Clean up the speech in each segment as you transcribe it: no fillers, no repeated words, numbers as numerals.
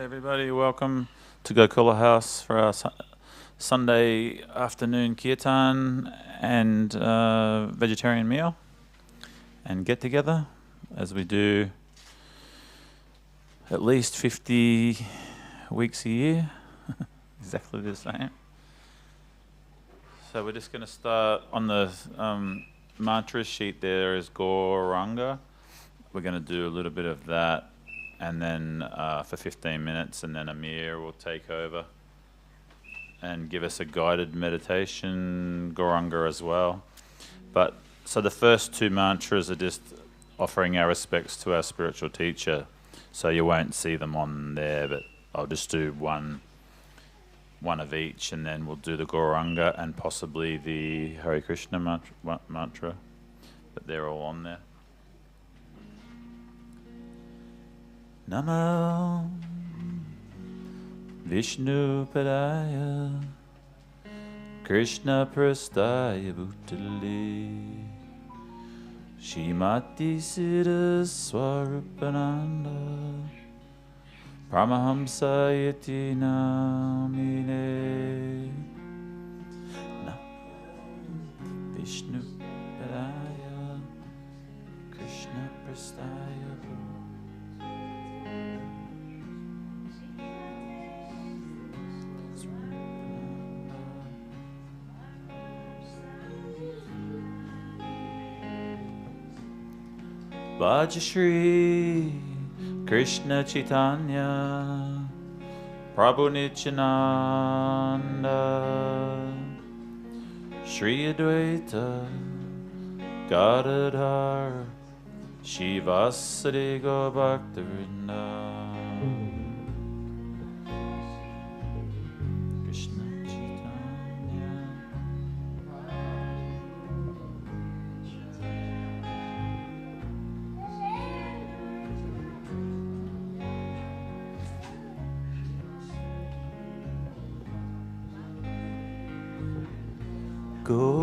everybody. Welcome to Gokula House for our Sunday afternoon Kirtan and vegetarian meal and get together as we do at least 50 weeks a year, exactly the same. So we're just going to start on the mantra sheet. There is Gauranga. We're going to do a little bit of that, and then for 15 minutes, and then Amir will take over and give us a guided meditation, Gauranga as well. But so the first two mantras are just offering our respects to our spiritual teacher. So you won't see them on there, but I'll just do one of each, and then we'll do the Gauranga and possibly the Hare Krishna mantra, but they're all on there. Namo Vishnu Padaya Krishna Prastaya Bhutale Shrimati Siddha Swarupananda Paramahamsa Yati Namine Namo Vishnu Padaya Krishna Prastaya Vajashri Krishna Chaitanya Prabhu Nityananda Shri Advaita Gadadhar Shivasari Gaurabhaktarinda Krishna Chaitanya Gora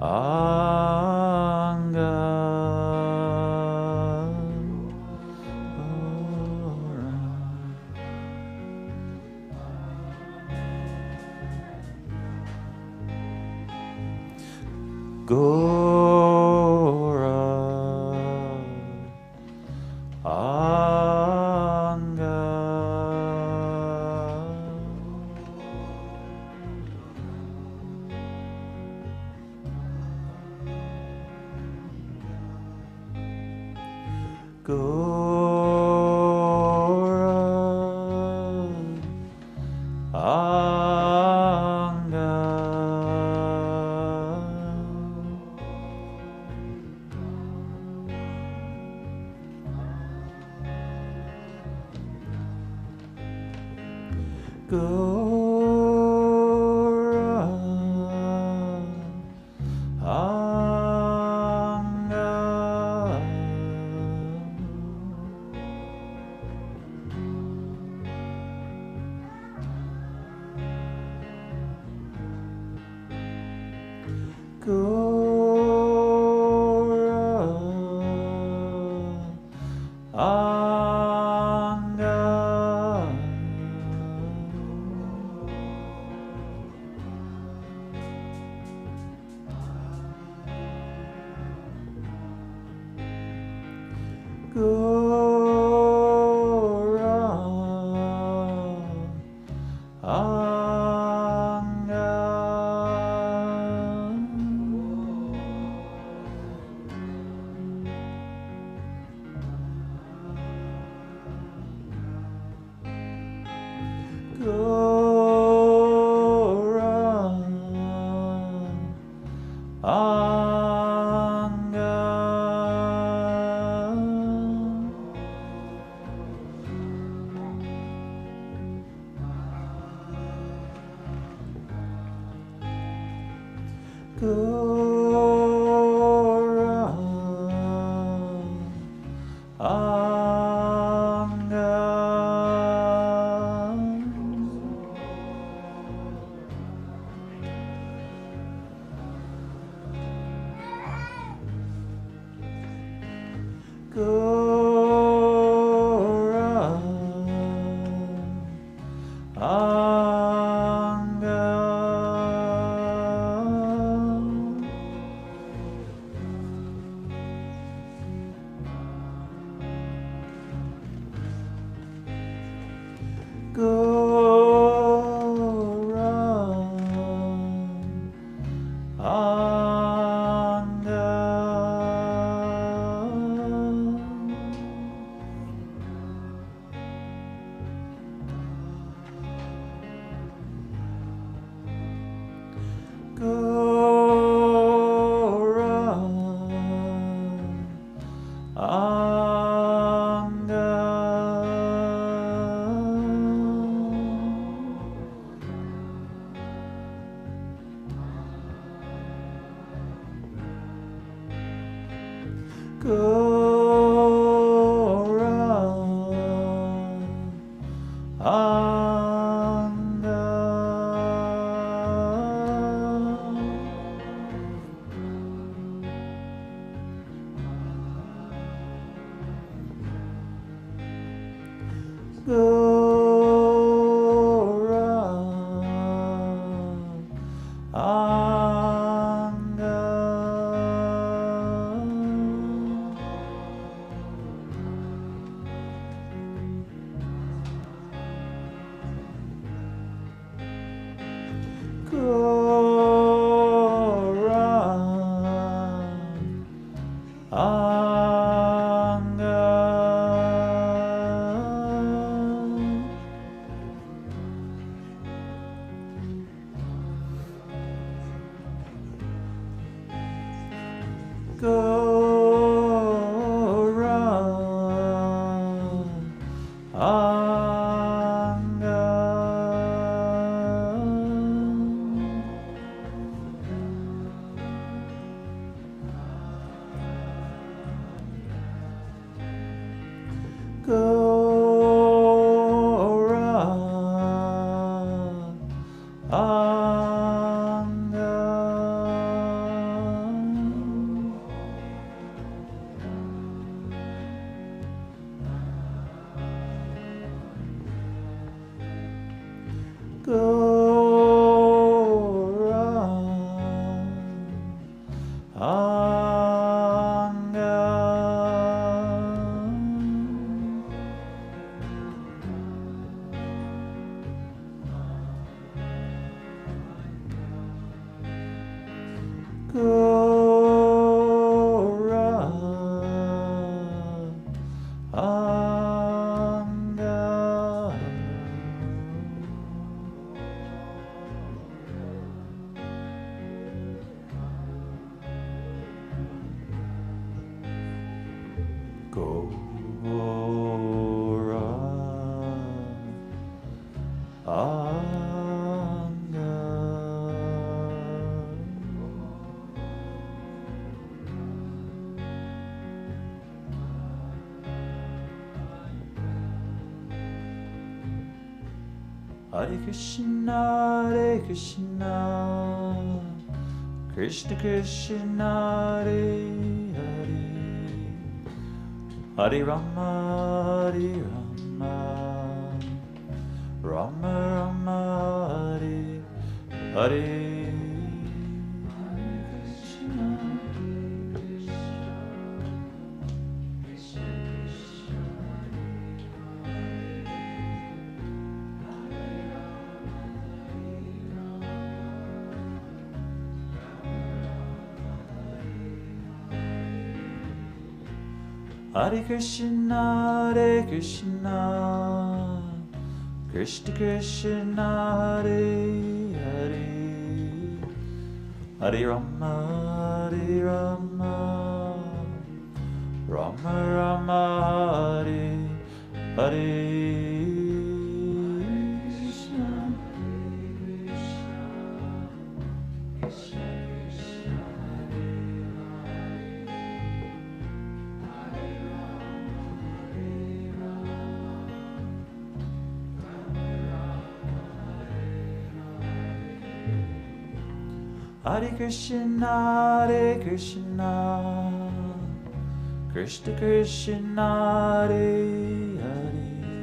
Anga Gora Anga Gora Anga Gora Go. Hare Krishna, Hare Krishna, Krishna Krishna, Hare Hare, Hare Rama, Hare Rama, Rama Rama, Hare Hare. Hare Krishna, Hare Krishna, Krishna Krishna, Hare Hare, Hare Rama, Hare Rama, Rama Rama, Hare Hare. Hare Krishna, Hare Krishna, Krishna Krishna, Hare Hare,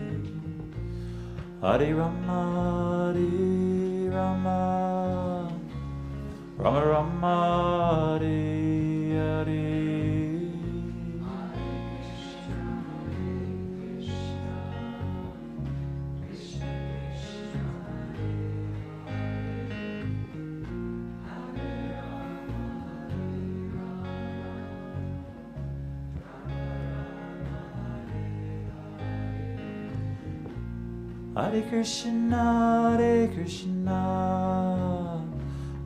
Hare Rama, Hare Rama, Rama Rama, Hare Hare. Hare Krishna, Hare Krishna,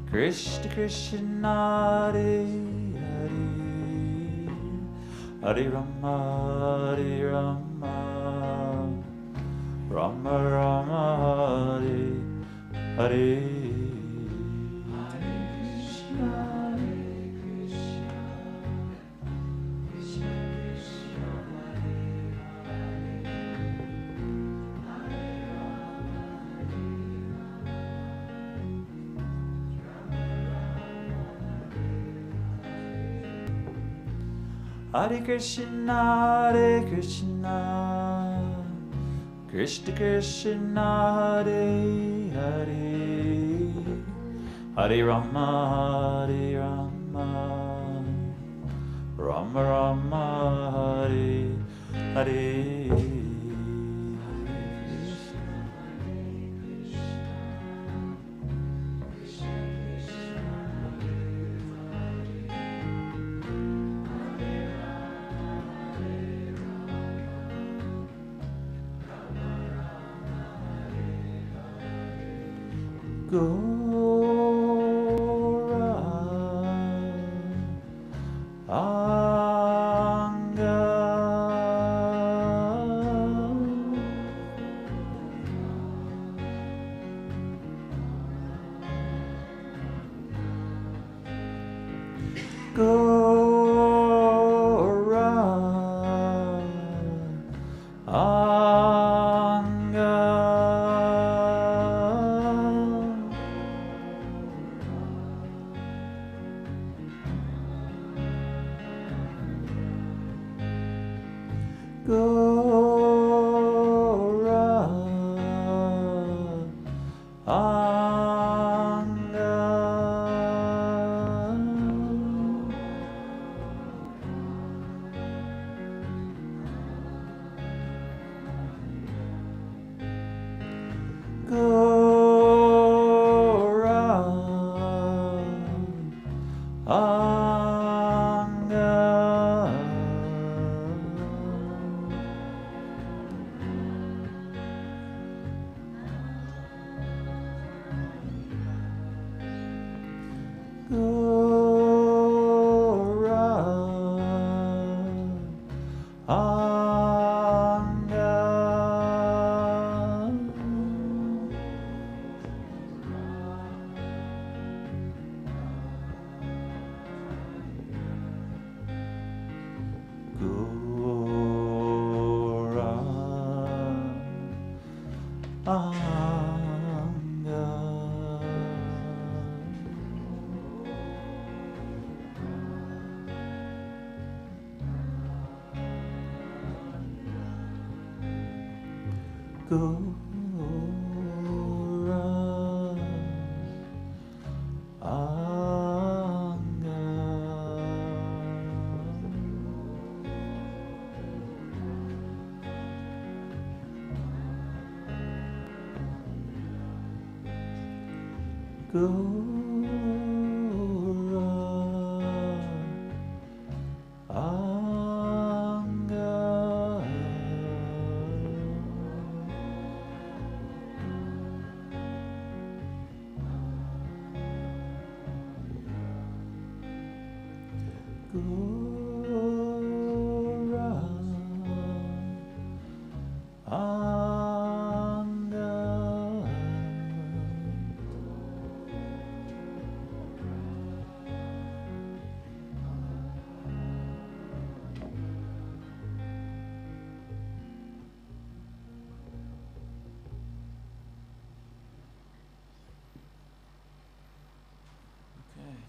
Krishna Krishna, Hare Hare, Hare Rama, Hare Rama, Rama Rama, Hare Hare. Hare Krishna, Hare Krishna, Krishna Krishna Hare Hare, Hare Rama Rama Rama Hare Hare.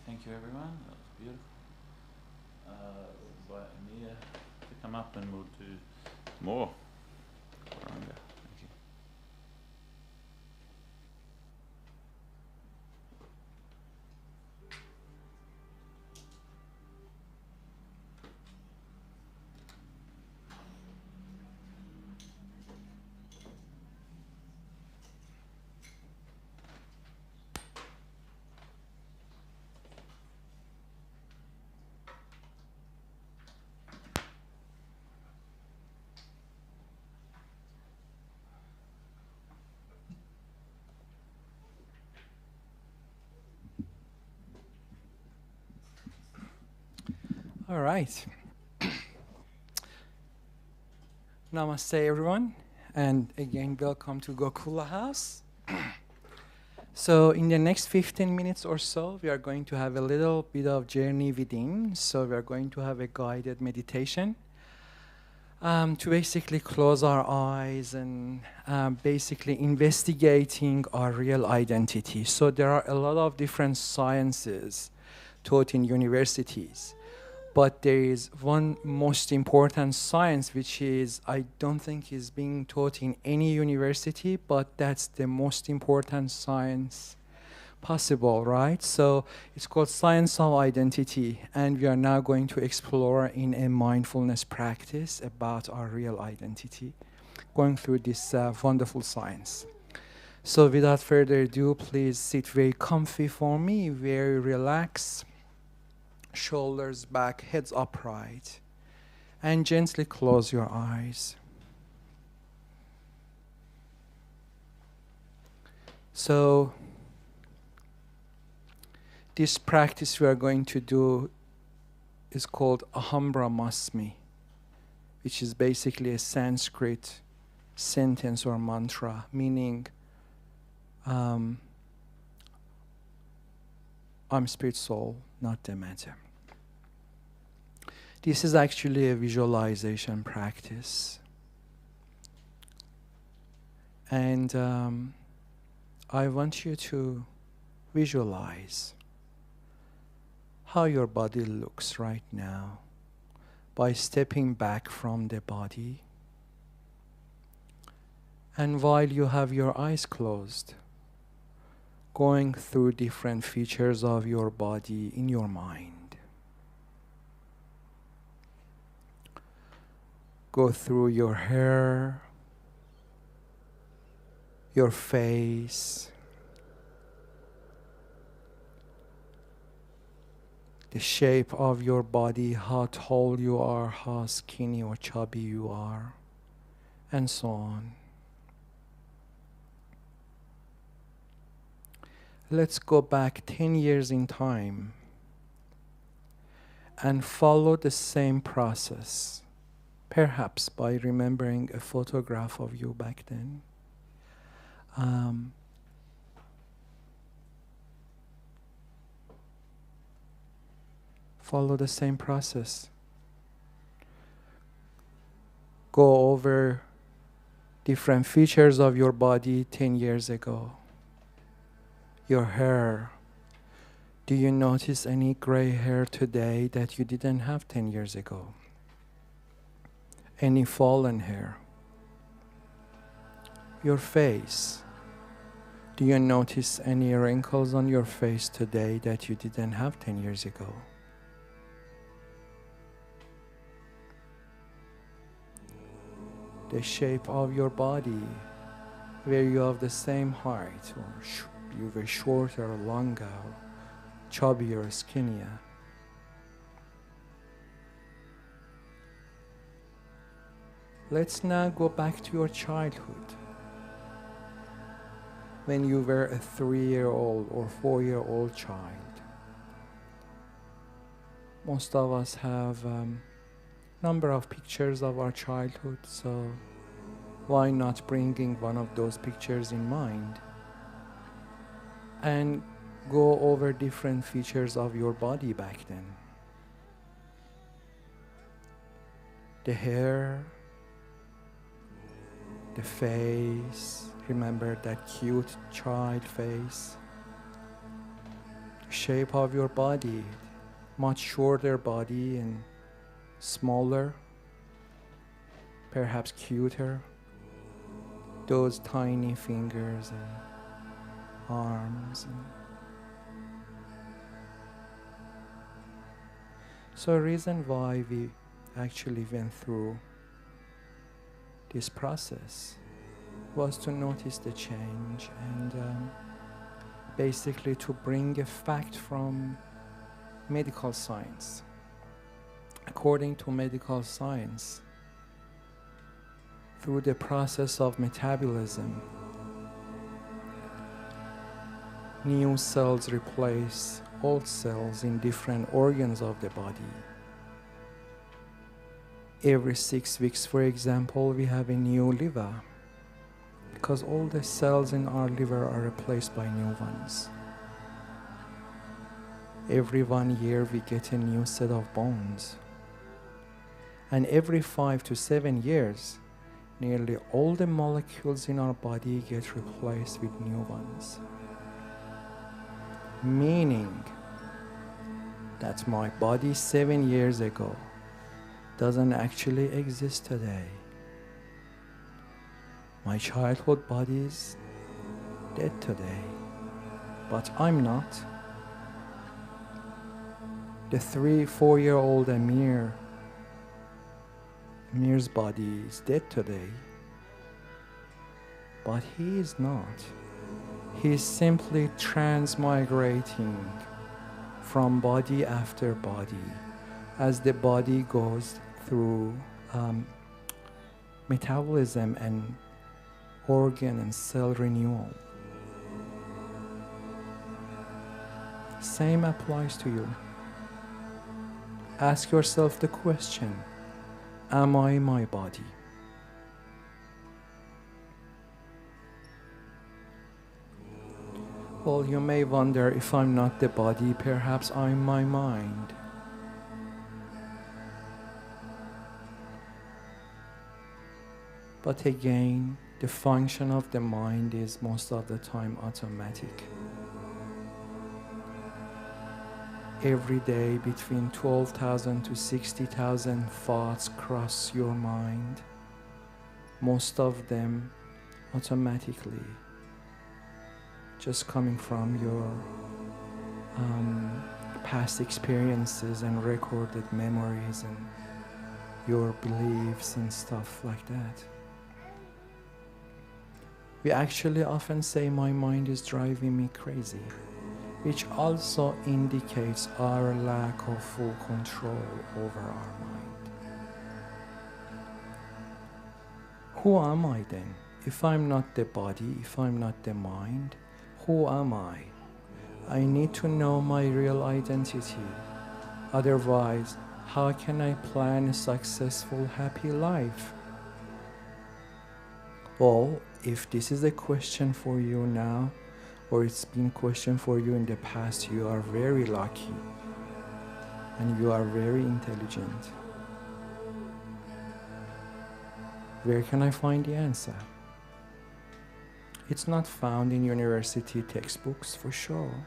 Thank you, everyone. That was beautiful. We'll invite Amir to come up and we'll do more. Thank you. All right. Namaste, everyone. And again, welcome to Gokula House. So in the next 15 minutes or so, we are going to have a little bit of journey within. So we are going to have a guided meditation to basically close our eyes and basically investigating our real identity. So there are a lot of different sciences taught in universities. But there is one most important science which is, I don't think is being taught in any university, but that's the most important science possible, right? So it's called science of identity, and we are now going to explore in a mindfulness practice about our real identity, going through this wonderful science. So without further ado, please sit very comfy for me, very relaxed, shoulders back, heads upright, and gently close your eyes. So this practice we are going to do is called Aham Brahmasmi, which is basically a Sanskrit sentence or mantra, meaning I'm spirit soul, not the matter. This is actually a visualization practice. And I want you to visualize how your body looks right now by stepping back from the body. And while you have your eyes closed, going through different features of your body in your mind. Go through your hair, your face, the shape of your body, how tall you are, how skinny or chubby you are, and so on. Let's go back 10 years in time and follow the same process, perhaps by remembering a photograph of you back then. Follow the same process. Go over different features of your body 10 years ago. Your hair. Do you notice any gray hair today that you didn't have 10 years ago? Any fallen hair? Your face. Do you notice any wrinkles on your face today that you didn't have 10 years ago? The shape of your body, where you have the same height, or you were shorter or longer, chubbier or skinnier. Let's now go back to your childhood, when you were a 3-year-old or 4-year-old child. Most of us have number of pictures of our childhood, so why not bringing one of those pictures in mind and go over different features of your body back then. The hair, the face, remember that cute child face, the shape of your body, much shorter body and smaller, perhaps cuter, those tiny fingers and arms. So reason why we actually went through this process was to notice the change and basically to bring a fact from medical science. According to medical science, through the process of metabolism, new cells replace old cells in different organs of the body. Every 6 weeks, for example, we have a new liver, because all the cells in our liver are replaced by new ones. Every 1 year, we get a new set of bones. And every 5 to 7 years, nearly all the molecules in our body get replaced with new ones. Meaning, that my body 7 years ago doesn't actually exist today. My childhood body is dead today, but I'm not. The 3-4-year-old Amir's body is dead today, but he is not. He is simply transmigrating from body after body as the body goes through metabolism and organ and cell renewal. Same applies to you. Ask yourself the question, am I my body? Well, you may wonder, if I'm not the body, perhaps I'm my mind. But again, the function of the mind is most of the time automatic. Every day between 12,000 to 60,000 thoughts cross your mind, most of them automatically, just coming from your past experiences and recorded memories and your beliefs and stuff like that. We actually often say, my mind is driving me crazy, which also indicates our lack of full control over our mind. Who am I then? If I'm not the body, if I'm not the mind, who am I? I need to know my real identity. Otherwise, how can I plan a successful, happy life? Well, if this is a question for you now, or it's been a question for you in the past, you are very lucky and you are very intelligent. Where can I find the answer? It's not found in university textbooks for sure,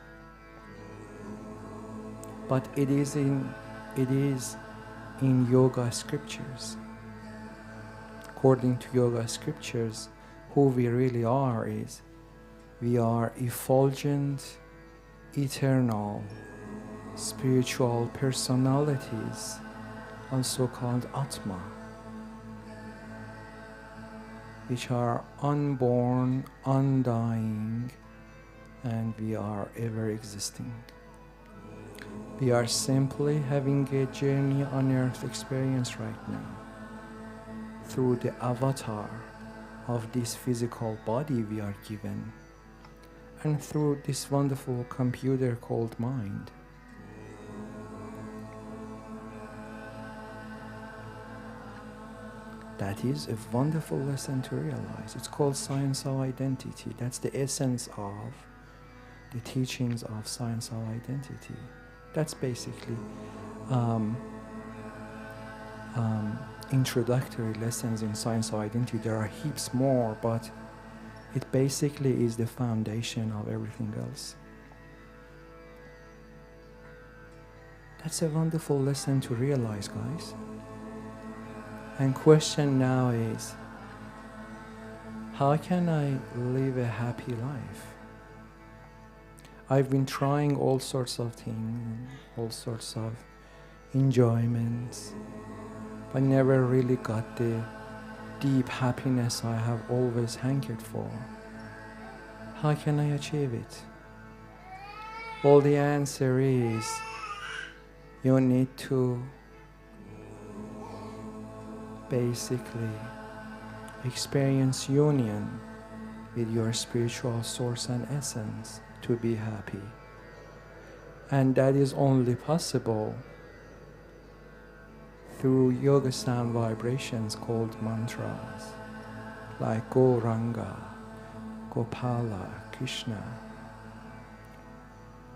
but it is in yoga scriptures. According to yoga scriptures, who we really are is, we are effulgent, eternal, spiritual personalities, also called Atma, which are unborn, undying, and we are ever existing. We are simply having a journey on earth experience right now through the avatar of this physical body we are given, and through this wonderful computer called mind. That is a wonderful lesson to realize. It's called science of identity. That's the essence of the teachings of science of identity. That's basically introductory lessons in science of identity. There are heaps more, but it basically is the foundation of everything else. That's a wonderful lesson to realize, guys. And question now is, how can I live a happy life? I've been trying all sorts of things, all sorts of enjoyments, but never really got the deep happiness I have always hankered for. How can I achieve it? Well, the answer is, you need to basically experience union with your spiritual source and essence to be happy. And that is only possible through yoga sound vibrations called mantras, like Gauranga, Gokula, Krishna.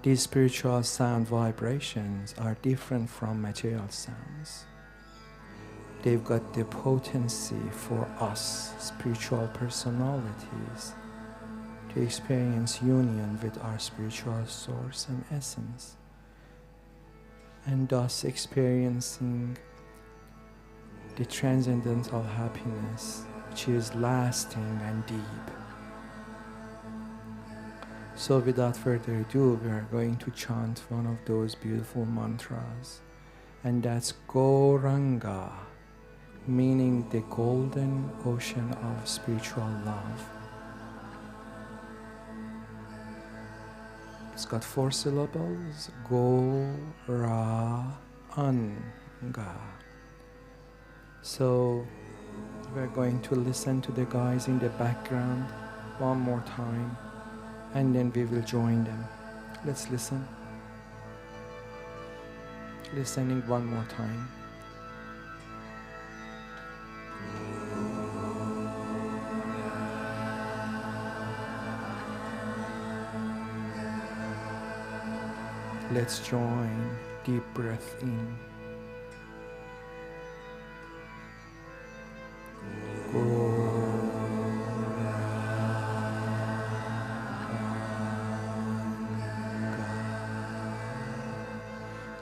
These spiritual sound vibrations are different from material sounds. They've got the potency for us, spiritual personalities, to experience union with our spiritual source and essence. and thus experiencing the transcendental happiness which is lasting and deep. So without further ado, we are going to chant one of those beautiful mantras, and that's Gauranga, meaning the golden ocean of spiritual love. It's got 4 syllables, Go-Ra-Anga. So we're going to listen to the guys in the background one more time, and then we will join them. Let's listen. Listening one more time. Let's join. Deep breath in.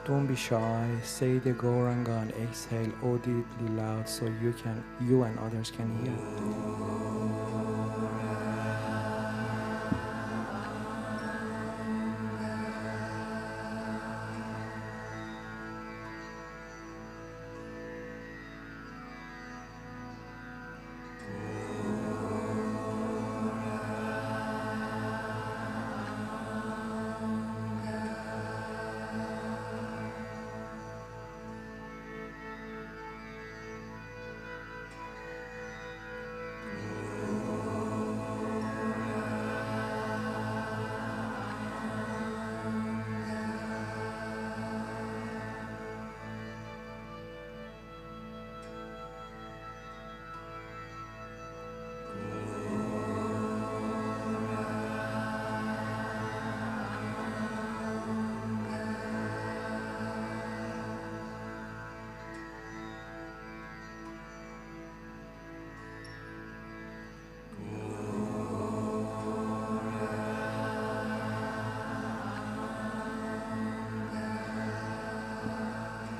Don't be shy. Say the Gauranga and exhale audibly loud so you and others can hear.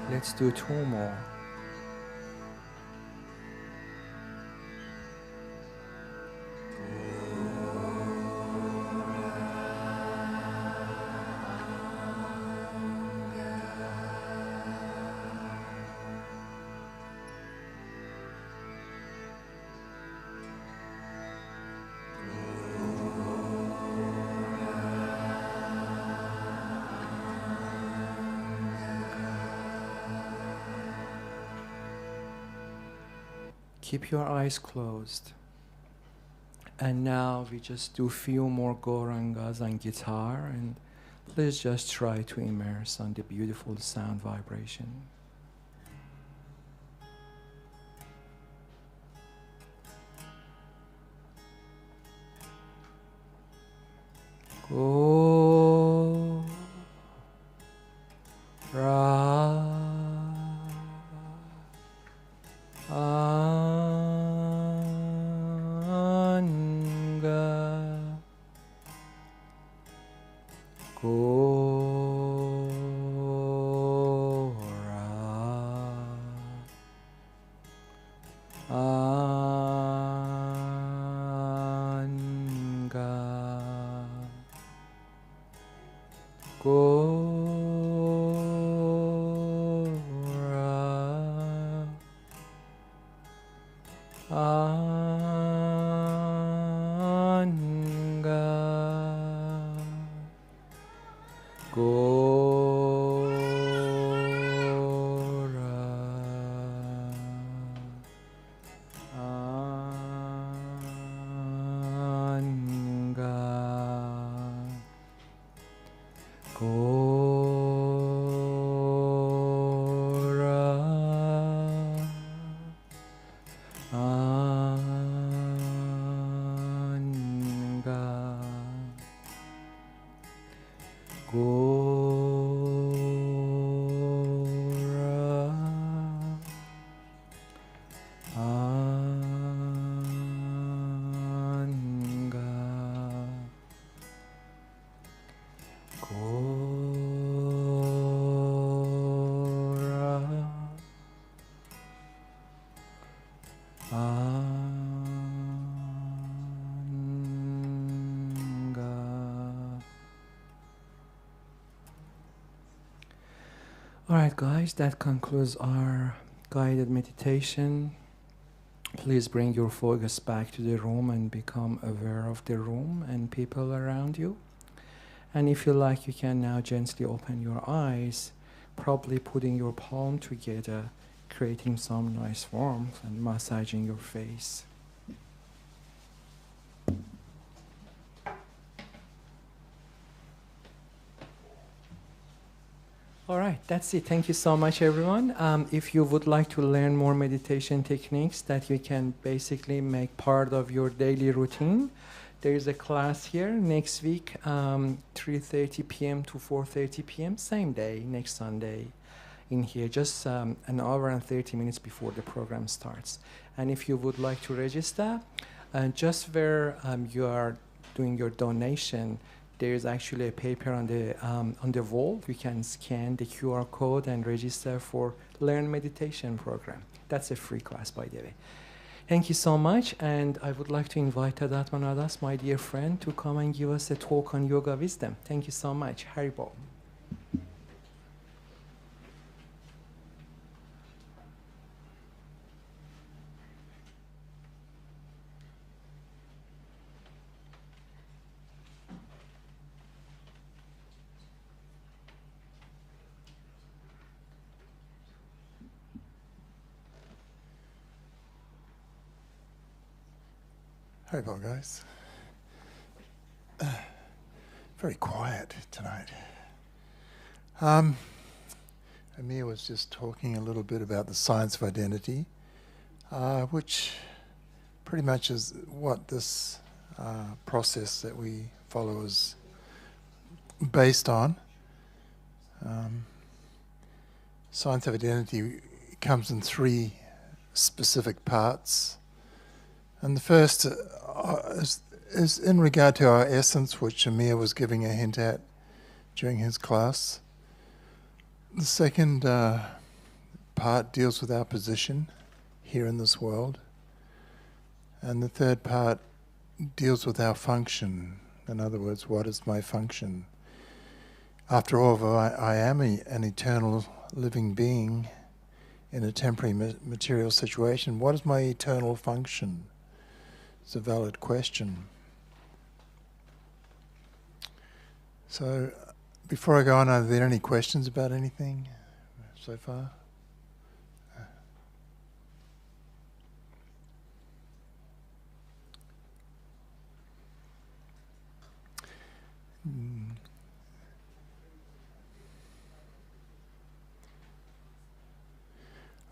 Let's do 2 more. Keep your eyes closed. And now we just do few more Gaurangas on guitar, and let's just try to immerse on the beautiful sound vibration. Go Ra Anga Go Ra Anga Gora Anga Gora Anga Anga. Alright guys, that concludes our guided meditation. Please bring your focus back to the room and become aware of the room and people around you. And if you like, you can now gently open your eyes, probably putting your palm together, creating some nice warmth and massaging your face. All right, that's it. Thank you so much, everyone. If you would like to learn more meditation techniques that you can basically make part of your daily routine, there is a class here next week, 3:30 p.m. to 4:30 p.m., same day, next Sunday, in here, just an hour and 30 minutes before the program starts. And if you would like to register, just where you are doing your donation, there is actually a paper on the wall. You can scan the QR code and register for Learn Meditation program. That's a free class, by the way. Thank you so much, and I would like to invite Tadatmanadas, my dear friend, to come and give us a talk on yoga wisdom. Thank you so much. Haribol. Hey, well, guys. Very quiet tonight. Amir was just talking a little bit about the science of identity, which pretty much is what this process that we follow is based on. Science of identity comes in three specific parts. And the first is in regard to our essence, which Amir was giving a hint at during his class. The second part deals with our position here in this world. And the third part deals with our function. In other words, what is my function? After all, I am an eternal living being in a temporary material situation. What is my eternal function? It's a valid question. So, before I go on, are there any questions about anything so far?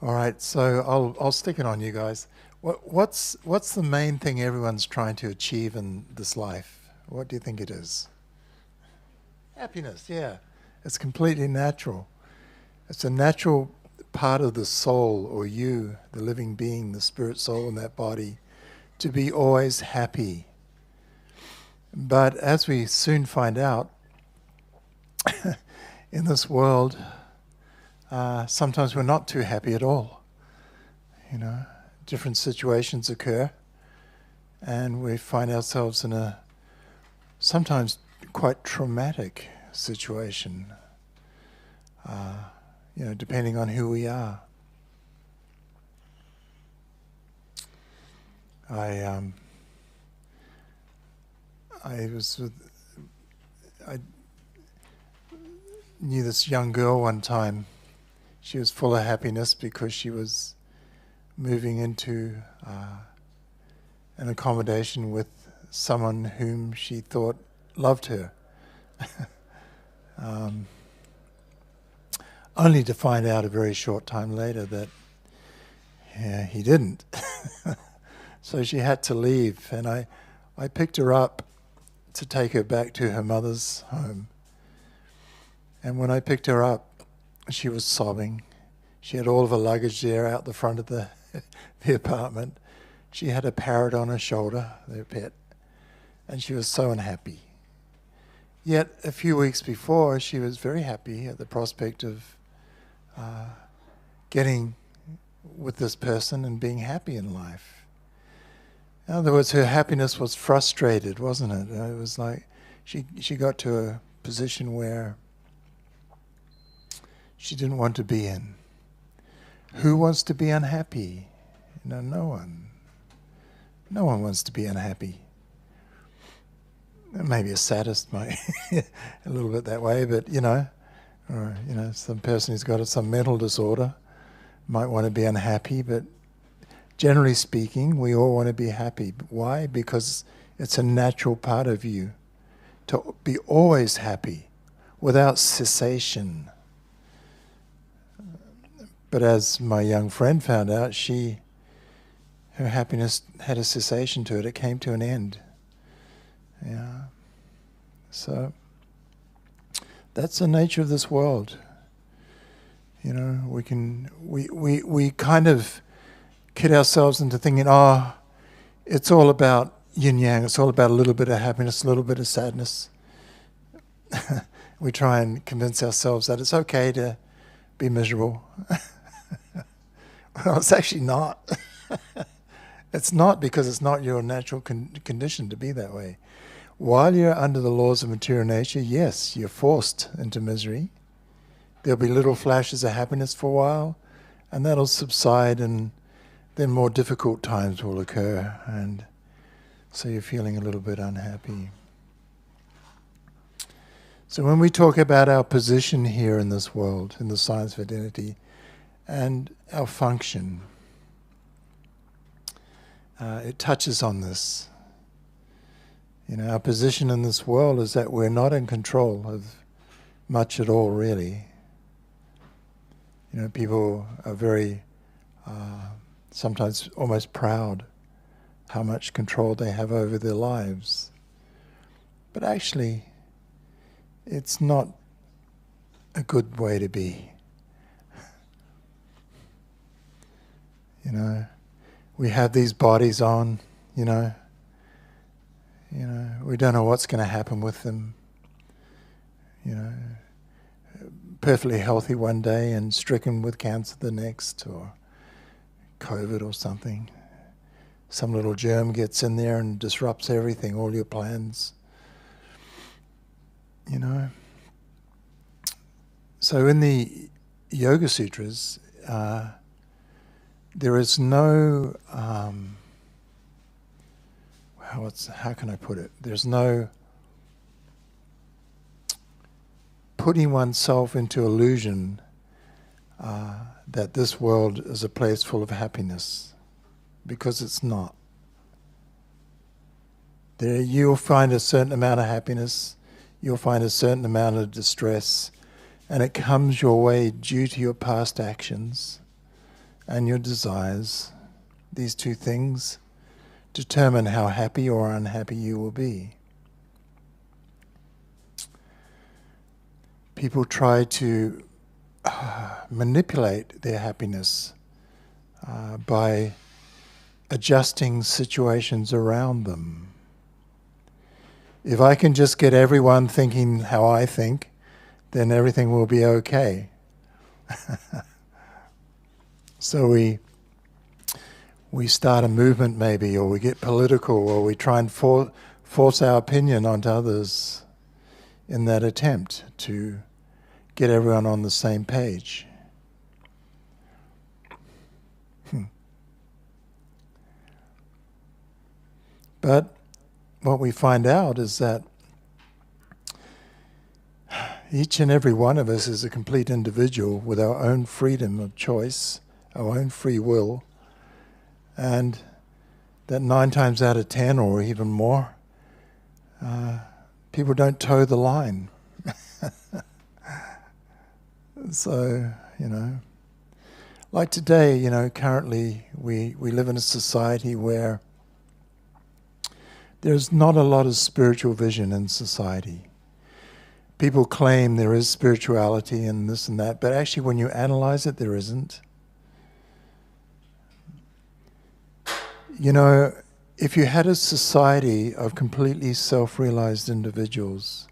All right, so I'll stick it on you guys. What's the main thing everyone's trying to achieve in this life? What do you think it is? Happiness, yeah. It's completely natural. It's a natural part of the soul, or you, the living being, the spirit soul in that body, to be always happy. But as we soon find out, in this world, sometimes we're not too happy at all. You know, different situations occur, and we find ourselves in a sometimes quite traumatic situation, depending on who we are. I knew this young girl one time. She was full of happiness because she was moving into an accommodation with someone whom she thought loved her. Only to find out a very short time later that he didn't. So she had to leave, and I picked her up to take her back to her mother's home. And when I picked her up, she was sobbing. She had all of her luggage there out the front of the apartment. She had a parrot on her shoulder, their pet, and she was so unhappy. Yet a few weeks before, she was very happy at the prospect of getting with this person and being happy in life. In other words, her happiness was frustrated, wasn't it? It was like she got to a position where she didn't want to be in. Who wants to be unhappy? No one. No one wants to be unhappy. Maybe a sadist might a little bit that way, but or some person who's got some mental disorder might want to be unhappy, but generally speaking, we all want to be happy. Why? Because it's a natural part of you to be always happy, without cessation. But as my young friend found out, her happiness had a cessation to it. It came to an end. Yeah. So that's the nature of this world. We kind of kid ourselves into thinking, it's all about yin yang. It's all about a little bit of happiness, a little bit of sadness. We try and convince ourselves that it's okay to be miserable. Well, it's actually not. It's not, because it's not your natural condition to be that way. While you're under the laws of material nature, yes, you're forced into misery. There'll be little flashes of happiness for a while, and that'll subside, and then more difficult times will occur, and so you're feeling a little bit unhappy. So when we talk about our position here in this world, in the science of identity, and our function, it touches on this. Our position in this world is that we're not in control of much at all, really. People are very, sometimes almost proud how much control they have over their lives. But actually, it's not a good way to be. We have these bodies on, we don't know what's going to happen with them. Perfectly healthy one day and stricken with cancer the next, or COVID or something. Some little germ gets in there and disrupts everything, all your plans. So in the Yoga Sutras, there is no, how can I put it? There's no putting oneself into illusion that this world is a place full of happiness, because it's not. There you'll find a certain amount of happiness, you'll find a certain amount of distress, and it comes your way due to your past actions and your desires. These two things determine how happy or unhappy you will be. People try to manipulate their happiness by adjusting situations around them. If I can just get everyone thinking how I think, then everything will be okay. So we start a movement maybe, or we get political, or we try and force our opinion onto others in that attempt to get everyone on the same page. But what we find out is that each and every one of us is a complete individual with our own freedom of choice, our own free will, and that 9 times out of 10 or even more, people don't toe the line. So, like today, currently we live in a society where there's not a lot of spiritual vision in society. People claim there is spirituality and this and that, but actually when you analyze it, there isn't. If you had a society of completely self-realized individuals,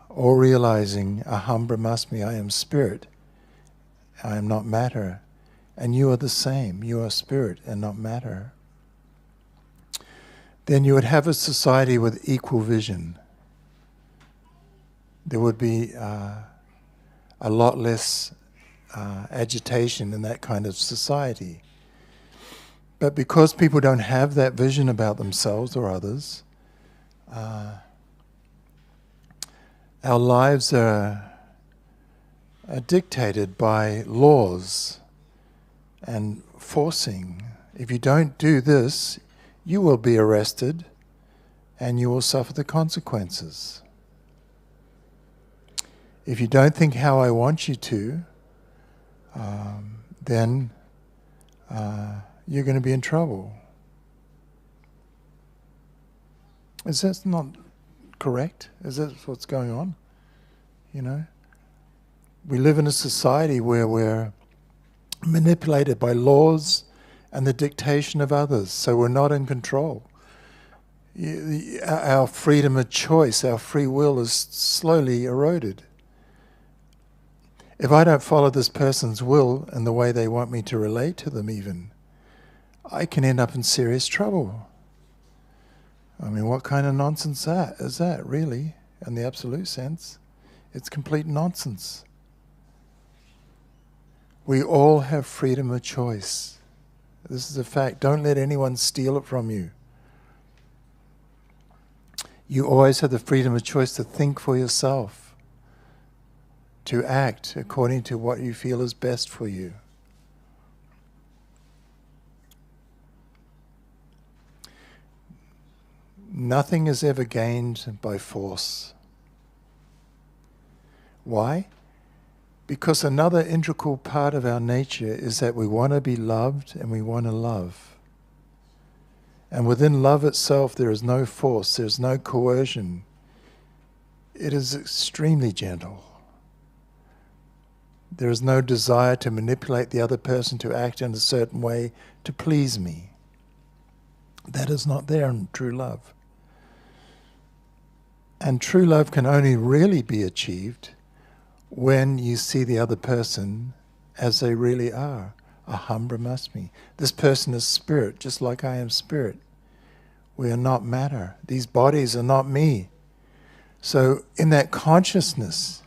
all realizing aham brahmasmi, I am spirit, I am not matter, and you are the same. You are spirit and not matter. Then you would have a society with equal vision. There would be a lot less agitation in that kind of society. But because people don't have that vision about themselves or others, our lives are dictated by laws and forcing. If you don't do this, you will be arrested and you will suffer the consequences. If you don't think how I want you to, then you're going to be in trouble. Is that not correct? Is that what's going on? You know? We live in a society where we're manipulated by laws and the dictation of others, so we're not in control. Our freedom of choice, our free will is slowly eroded. If I don't follow this person's will and the way they want me to relate to them even, I can end up in serious trouble. I mean, what kind of nonsense is that, really, in the absolute sense? It's complete nonsense. We all have freedom of choice. This is a fact. Don't let anyone steal it from you. You always have the freedom of choice to think for yourself, to act according to what you feel is best for you. Nothing is ever gained by force. Why? Because another integral part of our nature is that we want to be loved and we want to love. And within love itself there is no force, there is no coercion. It is extremely gentle. There is no desire to manipulate the other person to act in a certain way to please me. That is not there in true love. And true love can only really be achieved when you see the other person as they really are, aham brahmasmi. This person is spirit, just like I am spirit. We are not matter. These bodies are not me. So in that consciousness,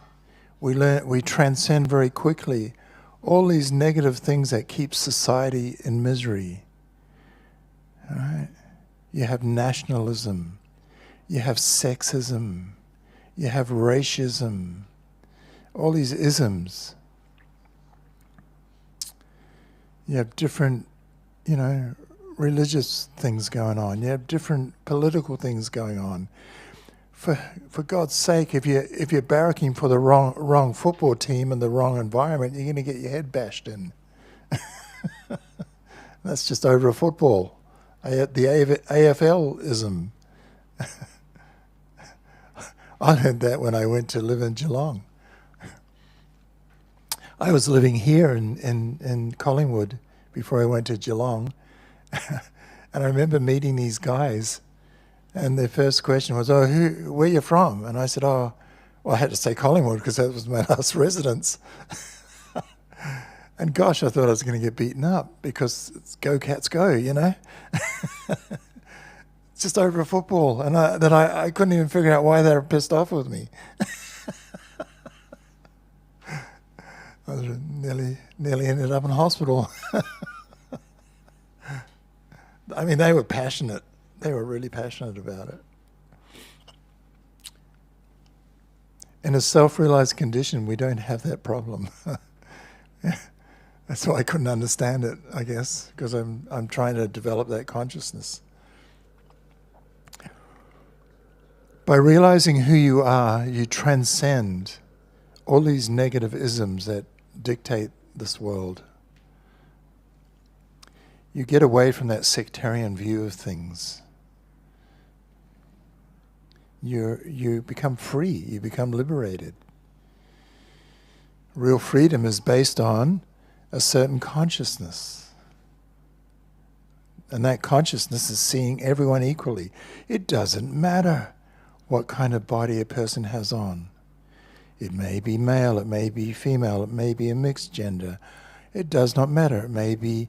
we transcend very quickly all these negative things that keep society in misery. All right? You have nationalism, you have sexism, you have racism, all these isms. You have different, religious things going on. You have different political things going on. For God's sake, if you're barracking for the wrong football team in the wrong environment, you're going to get your head bashed in. That's just over a football. The AFL-ism. I learned that when I went to live in Geelong. I was living here in Collingwood before I went to Geelong. And I remember meeting these guys, and their first question was, where are you from? And I said, well, I had to say Collingwood because that was my last residence. And gosh, I thought I was going to get beaten up because it's go Cats go, It's just over a football. And I couldn't even figure out why they were pissed off with me. I was nearly ended up in hospital. I mean, they were passionate. They were really passionate about it. In a self-realized condition, we don't have that problem. That's why I couldn't understand it, I guess, because I'm trying to develop that consciousness. By realizing who you are, you transcend all these negative isms that dictate this world. You get away from that sectarian view of things. You become free, you become liberated. Real freedom is based on a certain consciousness. And that consciousness is seeing everyone equally. It doesn't matter what kind of body a person has on. It may be male, it may be female, it may be a mixed gender. It does not matter. It may be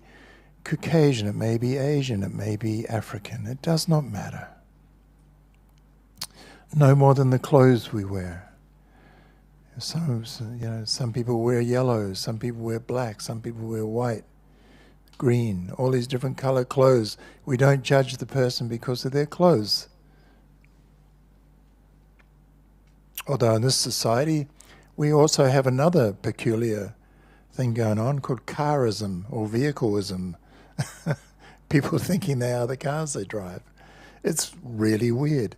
Caucasian, it may be Asian, it may be African. It does not matter. No more than the clothes we wear. Some people wear yellow, some people wear black, some people wear white, green, all these different color clothes. We don't judge the person because of their clothes. Although in this society, we also have another peculiar thing going on called carism or vehicleism. People thinking they are the cars they drive. It's really weird.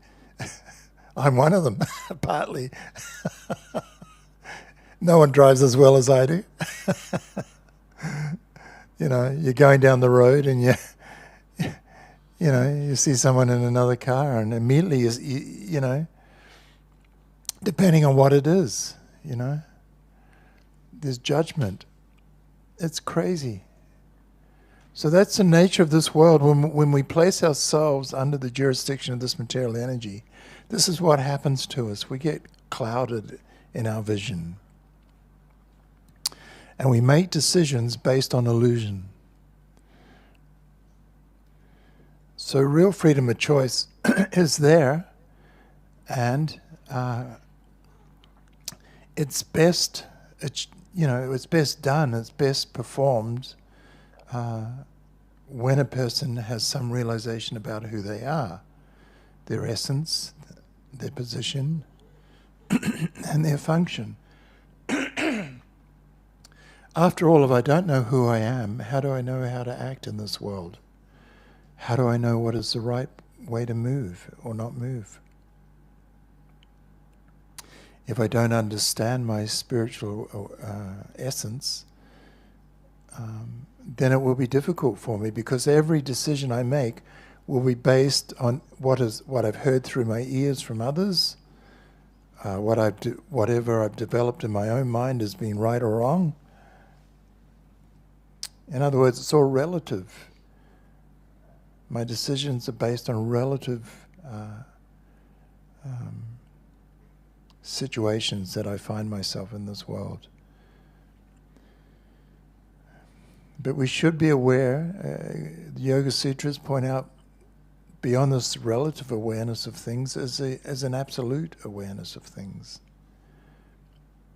I'm one of them, partly. No one drives as well as I do. You're going down the road and you see someone in another car, and immediately, depending on what it is, there's judgment. It's crazy. So that's the nature of this world. When we place ourselves under the jurisdiction of this material energy, this is what happens to us. We get clouded in our vision. And we make decisions based on illusion. So real freedom of choice is there, and it's best done, it's best performed when a person has some realization about who they are, their essence, their position, and their function. After all, if I don't know who I am, how do I know how to act in this world? How do I know what is the right way to move or not move? If I don't understand my spiritual essence, then it will be difficult for me, because every decision I make will be based on what I've heard through my ears from others, whatever I've developed in my own mind as being right or wrong. In other words, it's all relative. My decisions are based on relative situations that I find myself in this world. But we should be aware, the Yoga Sutras point out, beyond this relative awareness of things as an absolute awareness of things.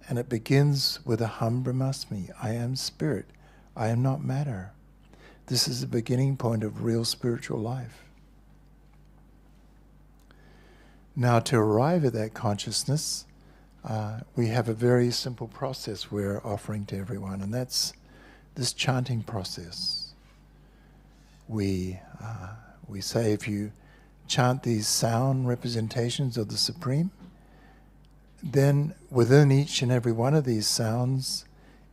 And it begins with Aham Brahmasmi, I am spirit, I am not matter. This is the beginning point of real spiritual life. Now, to arrive at that consciousness, we have a very simple process we're offering to everyone, and that's this chanting process. We say, if you chant these sound representations of the Supreme, then within each and every one of these sounds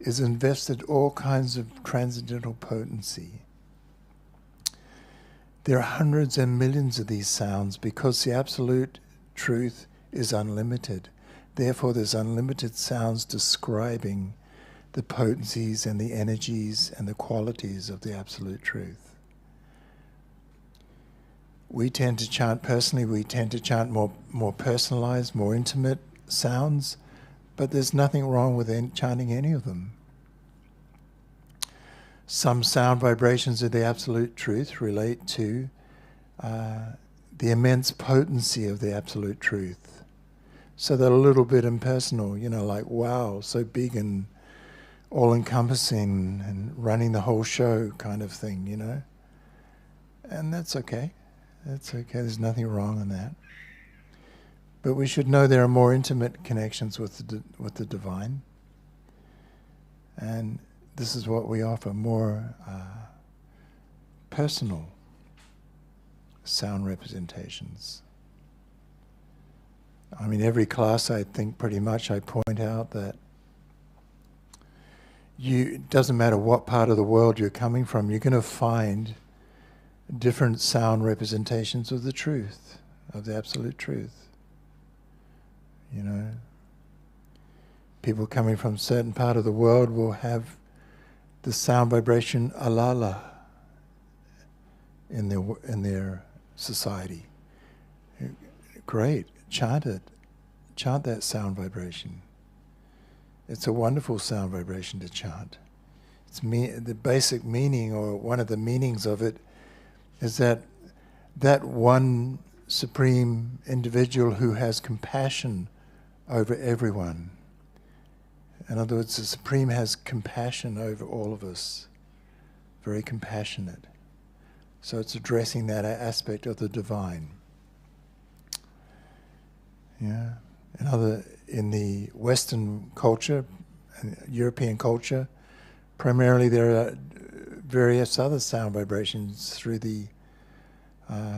is invested all kinds of transcendental potency. There are hundreds and millions of these sounds because the absolute truth is unlimited. Therefore, there's unlimited sounds describing the potencies and the energies and the qualities of the absolute truth. We tend to chant personally, we tend to chant more personalized, more intimate sounds, but there's nothing wrong with chanting any of them. Some sound vibrations of the absolute truth relate to the immense potency of the absolute truth. So they're a little bit impersonal, like, wow, so big and all-encompassing and running the whole show kind of thing, And that's okay. That's okay. There's nothing wrong in that. But we should know there are more intimate connections with the divine. And this is what we offer, more personal sound representations. I mean, every class, I think pretty much I point out that it doesn't matter what part of the world you're coming from, you're going to find different sound representations of the truth, of the absolute truth. People coming from a certain part of the world will have the sound vibration alala in their society. Great, chant it. Chant that sound vibration. It's a wonderful sound vibration to chant. the basic meaning, or one of the meanings of it, is that one supreme individual who has compassion over everyone. In other words, the Supreme has compassion over all of us, very compassionate. So it's addressing that aspect of the divine. Yeah. In the Western culture, European culture, primarily there are various other sound vibrations through the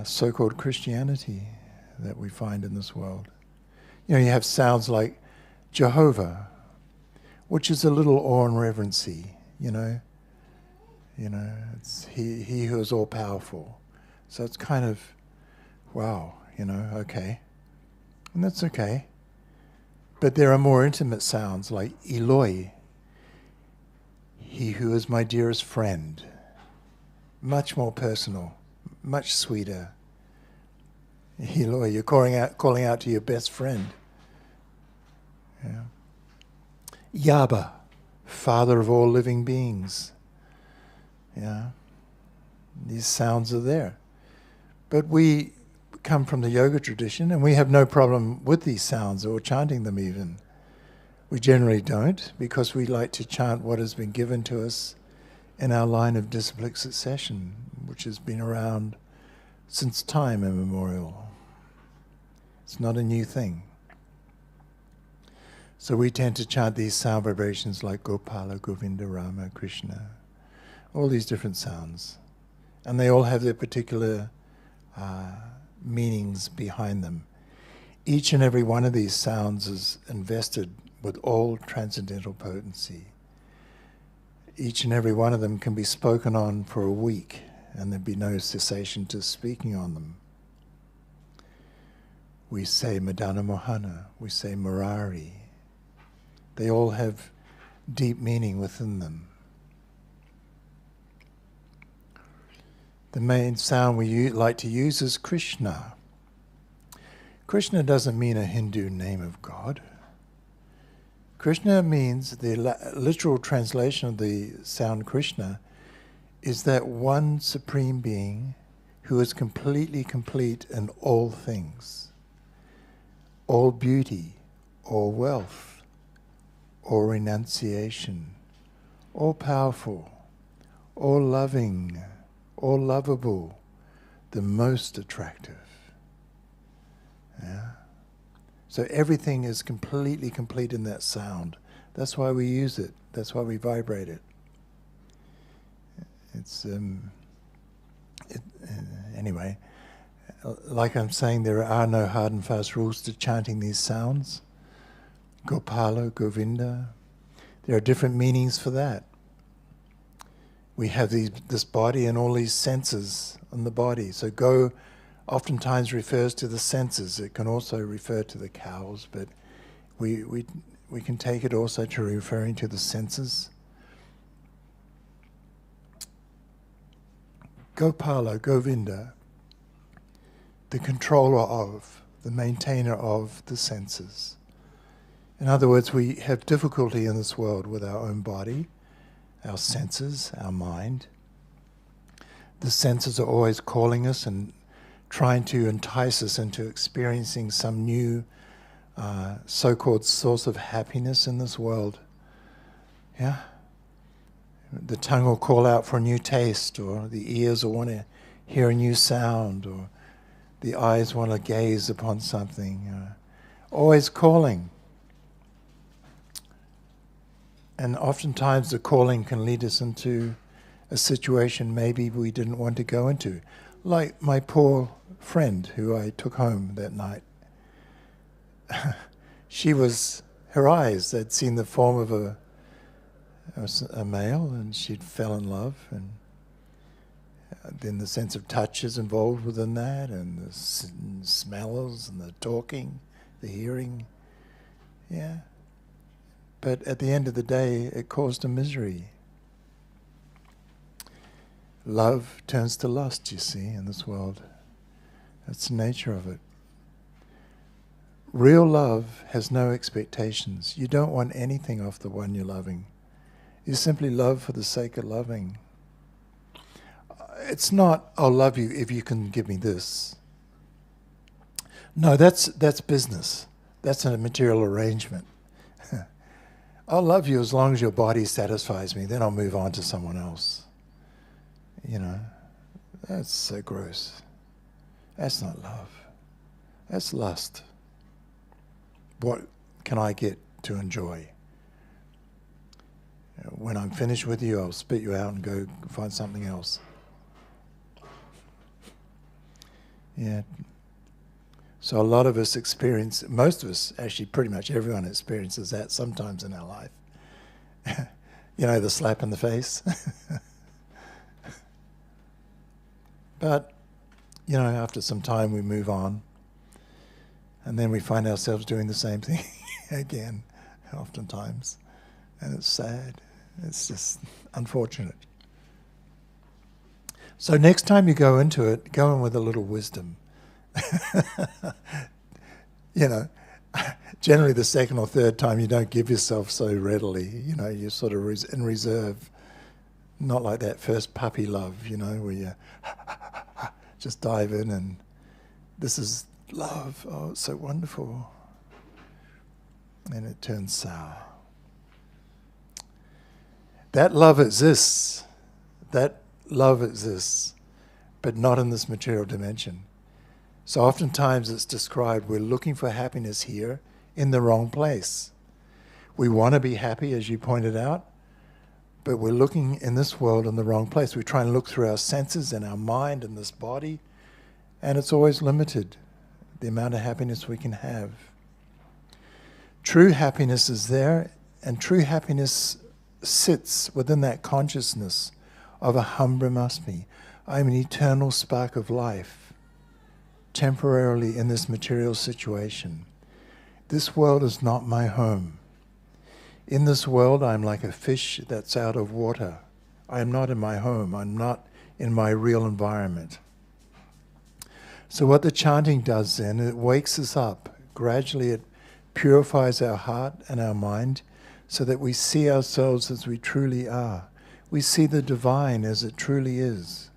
so-called Christianity that we find in this world. You have sounds like Jehovah, which is a little awe and reverency, it's he who is all powerful. So it's kind of, wow, okay. And that's okay. But there are more intimate sounds like Eloi, he who is my dearest friend. Much more personal, much sweeter. Eloi, you're calling out to your best friend. Yeah. Yaba, Father of all living beings. Yeah. These sounds are there. But we come from the yoga tradition, and we have no problem with these sounds or chanting them even. We generally don't, because we like to chant what has been given to us in our line of disciplic succession, which has been around since time immemorial. It's not a new thing. So we tend to chant these sound vibrations like Gopala, Govinda, Rama, Krishna, all these different sounds. And they all have their particular meanings behind them. Each and every one of these sounds is invested with all transcendental potency. Each and every one of them can be spoken on for a week, and there'd be no cessation to speaking on them. We say Madana Mohana, we say Murari. They all have deep meaning within them. The main sound we like to use is Krishna. Krishna doesn't mean a Hindu name of God. Krishna means, the literal translation of the sound Krishna is that one supreme being who is completely complete in all things. All beauty, all wealth, all renunciation, all powerful, all loving, all lovable, the most attractive. Yeah. So everything is completely complete in that sound. That's why we use it. That's why we vibrate it. It's anyway. Like I'm saying, there are no hard and fast rules to chanting these sounds. Gopala, Govinda. There are different meanings for that. We have this body and all these senses on the body. So go oftentimes refers to the senses. It can also refer to the cows, but we can take it also to referring to the senses. Gopala, Govinda, the controller of, the maintainer of the senses. In other words, we have difficulty in this world with our own body, our senses, our mind. The senses are always calling us and trying to entice us into experiencing some new so-called source of happiness in this world. Yeah? The tongue will call out for a new taste, or the ears will want to hear a new sound, or the eyes want to gaze upon something. Always calling. And oftentimes the calling can lead us into a situation maybe we didn't want to go into. Like my poor friend who I took home that night. Her eyes, they'd seen the form of a male, and she'd fell in love, and then the sense of touch is involved within that, and the smells and the talking, the hearing. Yeah. But at the end of the day, it caused a misery. Love turns to lust, you see, in this world. That's the nature of it. Real love has no expectations. You don't want anything off the one you're loving. You simply love for the sake of loving. It's not, I'll love you if you can give me this. No, that's business. That's a material arrangement. I'll love you as long as your body satisfies me, then I'll move on to someone else. You know, that's so gross. That's not love. That's lust. What can I get to enjoy? When I'm finished with you, I'll spit you out and go find something else. Yeah. So a lot of us experience, most of us, actually pretty much everyone experiences that sometimes in our life. You know, the slap in the face. But, you know, after some time we move on. And then we find ourselves doing the same thing again, oftentimes. And it's sad. It's just unfortunate. So next time you go into it, go in with a little wisdom. You know, generally the second or third time you don't give yourself so readily. You know, you're sort of in reserve. Not like that first puppy love, you know, where you just dive in and this is love. Oh, it's so wonderful. And it turns sour. That love exists. That love exists, but not in this material dimension. So oftentimes it's described we're looking for happiness here in the wrong place. We want to be happy, as you pointed out, but we're looking in this world in the wrong place. We try and look through our senses and our mind and this body, and it's always limited, the amount of happiness we can have. True happiness is there, and true happiness sits within that consciousness of a hum brahmasmi. I'm an eternal spark of life, temporarily in this material situation. This world is not my home. In this world, I'm like a fish that's out of water. I am not in my home. I'm not in my real environment. So what the chanting does then, it wakes us up. Gradually it purifies our heart and our mind so that we see ourselves as we truly are. We see the divine as it truly is.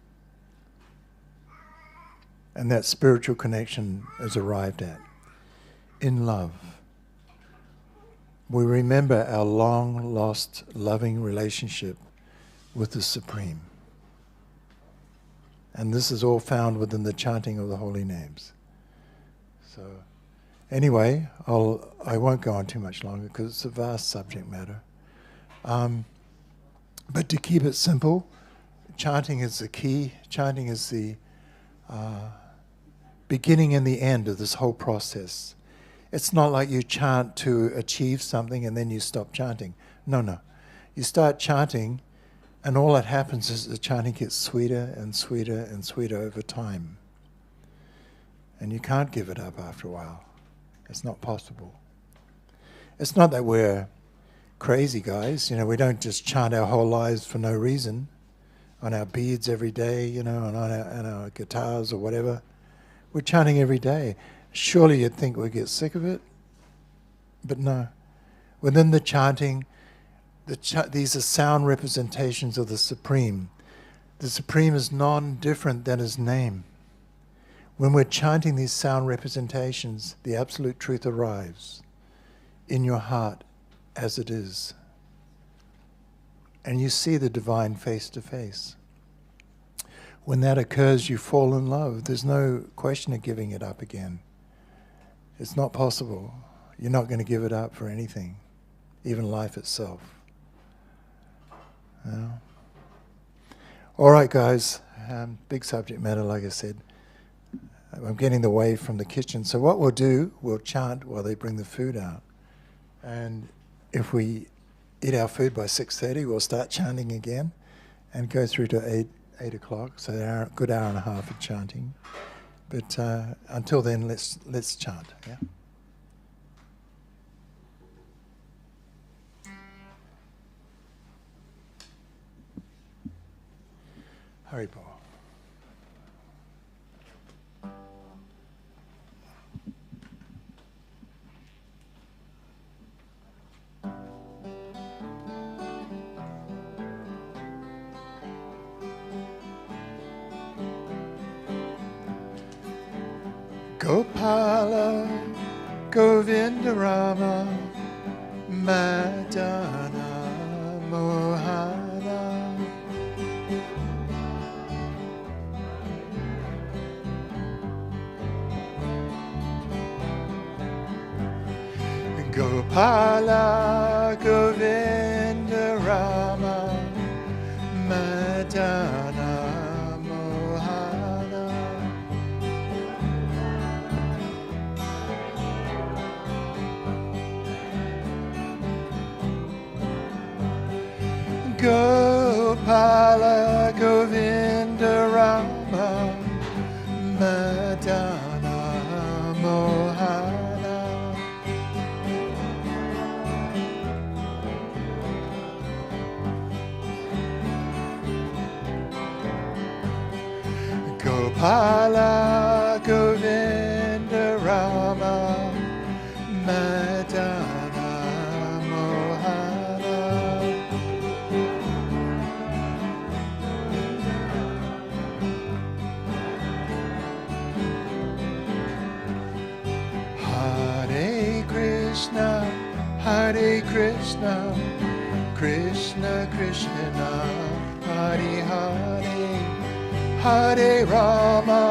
And that spiritual connection is arrived at in love. We remember our long-lost loving relationship with the Supreme. And this is all found within the chanting of the holy names. So anyway, I won't go on too much longer because it's a vast subject matter. But to keep it simple, chanting is the key. Chanting is the beginning and the end of this whole process. It's not like you chant to achieve something and then you stop chanting. No. You start chanting and all that happens is the chanting gets sweeter and sweeter and sweeter over time. And you can't give it up after a while. It's not possible. It's not that we're crazy guys. You know, we don't just chant our whole lives for no reason on our beads every day, you know, and on our guitars or whatever. We're chanting every day. Surely you'd think we'd get sick of it, but no. Within the chanting, these are sound representations of the Supreme. The Supreme is non-different than His name. When we're chanting these sound representations, the absolute truth arrives in your heart as it is. And you see the divine face to face. When that occurs, you fall in love. There's no question of giving it up again. It's not possible. You're not going to give it up for anything, even life itself. No. All right, guys. Big subject matter, like I said. I'm getting away from the kitchen. So what we'll do, we'll chant while they bring the food out. And if we eat our food by 6:30, we'll start chanting again and go through to 8 o'clock. So a good hour and a half of chanting. But until then, let's chant. Yeah. Haribol. Gopala Govinda Rama Madana Mohana Gopala Govinda Rama Madana Mohana Gopala Govinda Rama Madana Mohana Gopala Govinda Rama Madana Mohana Hare Krishna Hare Krishna Krishna Krishna Hare Hare Hare Rama,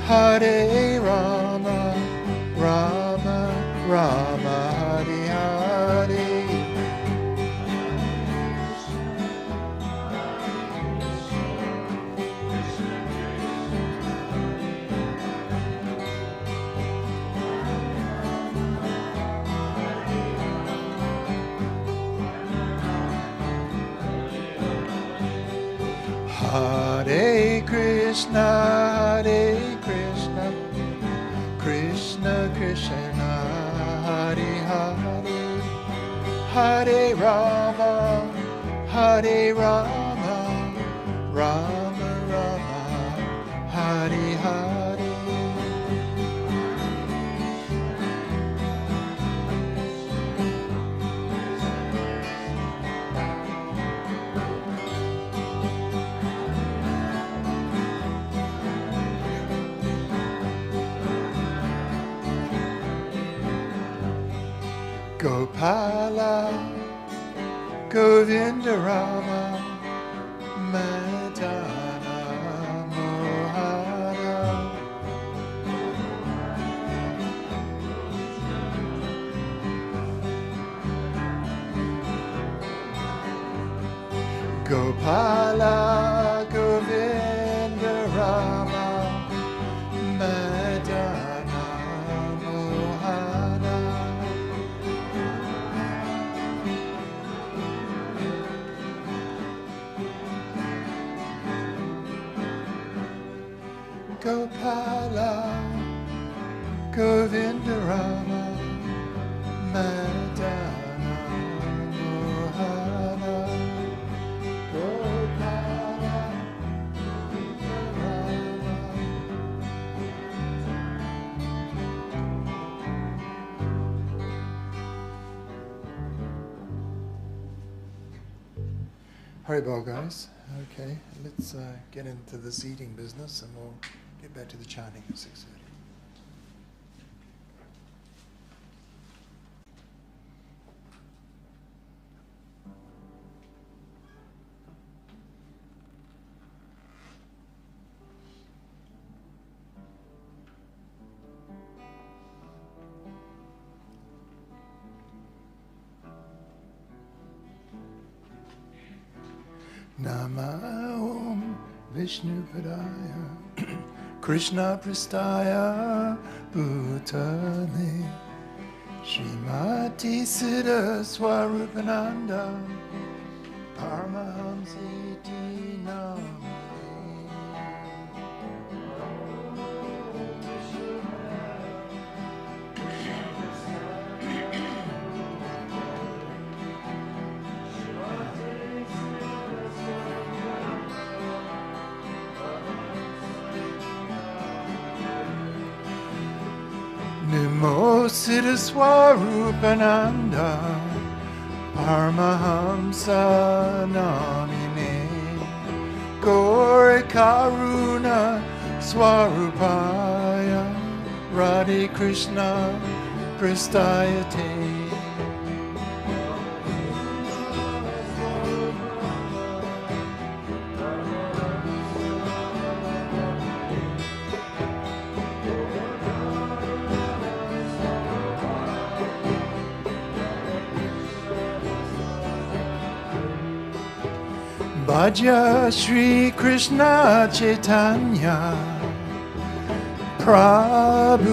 Hare Rama, Rama Rama, Hare Hare. Hare Krishna, Hare Krishna, Krishna Krishna, Hare Hare, Hare Rama, Hare Rama, Rama Rama, Hare Hare. Gopala Govinda Rama Madana Mohana Gopala Govinda Rama Madana Mohana Gopala Govinda Rama Madana Mohana Gopala Govinda Rama. Haribol, guys. Okay, let's get into this eating business and we'll get back to the chanting at 6:30. Nama Om Vishnu Padaya Krishna Prastaya Bhutale Srimati Siddha Swarupananda Paramahamsi Dinam Namo Siddha Swarupananda Paramahamsa Namine Gaura Karuna Swarupaya Radhe Krishna Prastayate. Bhaja Shri Krishna Chaitanya Prabhu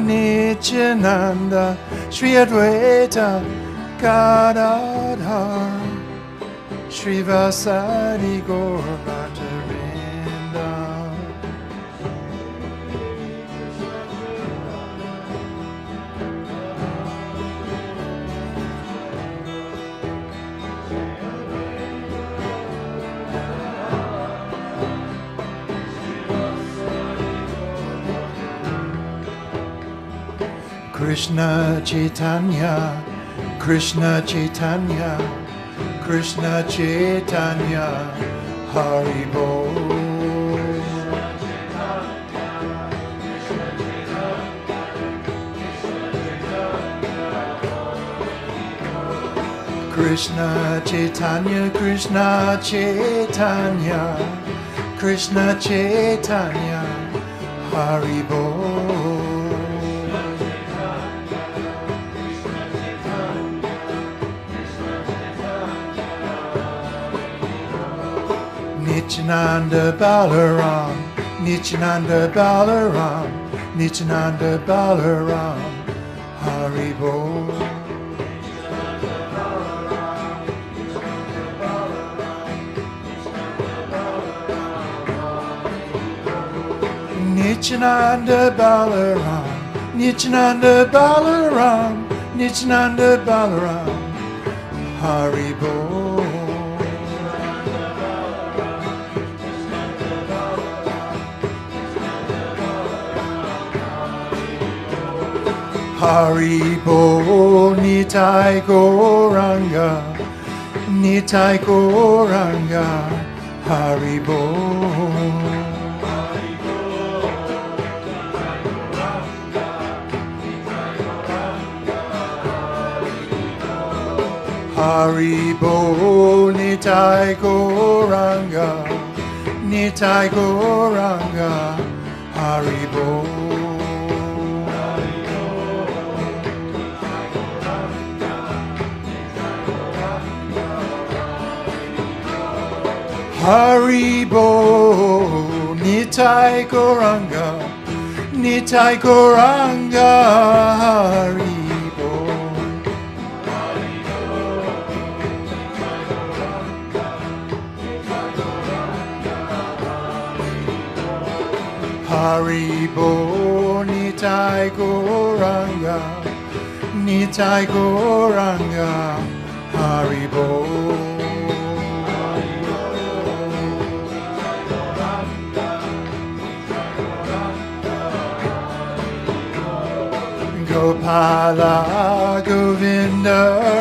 Nityananda Shri Advaita Gadadhar Shri Vasadi Gaur Bhattarinda. Krishna Chaitanya, Krishna Chaitanya, Krishna Chaitanya, Hari Bol. Krishna Chaitanya, Krishna Chaitanya, Krishna Chaitanya, Hari Bol. Nityananda Balaram, Nityananda Balaram, Nityananda Balaram, Hari Bol. Nityananda Balaram, Nityananda Balaram, Nityananda Balaram, Hari Bol. Hari Bol, Nitai Gauranga, Nitai Gauranga, Hari Bol. Hari Bol, Nitai Gauranga, Nitai Gauranga, Hari Bol. Hari Bol, Nitai Gauranga, Nitai Gauranga, Hari Bol. Hari Bol, Nitai Gauranga, Nitai Gauranga, Hari Bol. Gopala Govinda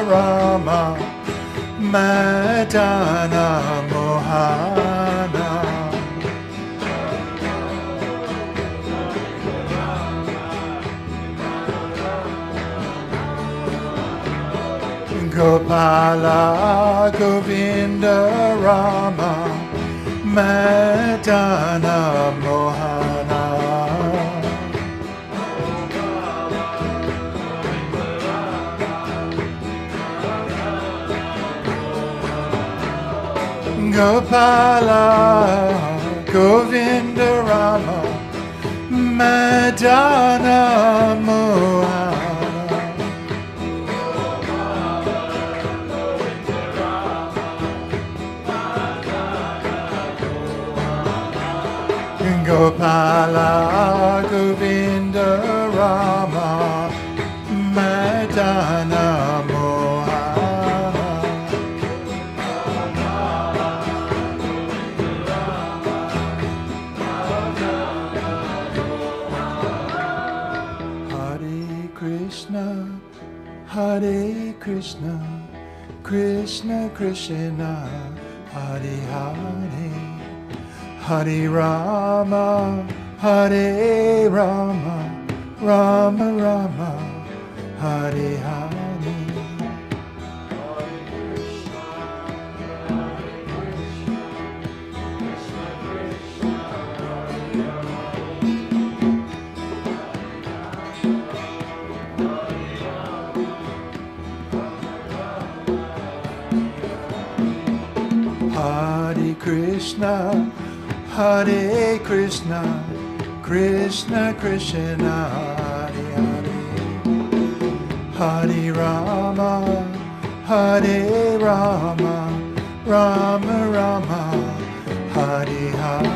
Rama Madana Mohana. Gopala Govinda Rama Madana Mohana. Gopala Govinda Rama Madana Mohana. Gopala Govinda Rama Madana Mohana. Hare Krishna, Krishna Krishna, Hare Hare, Hare Rama, Hare Rama, Rama Rama, Hare Hare. Hare Krishna, Hare Krishna, Krishna Krishna, Hare Hare. Hare Rama, Hare Rama, Rama Rama, Hare Hare.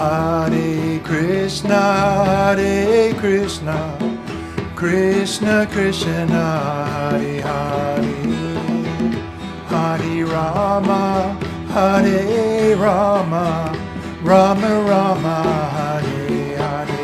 Hare Krishna, Hare Krishna, Krishna Krishna, Hare Hare. Hare Rama, Hare Rama, Rama Rama, Hare Hare.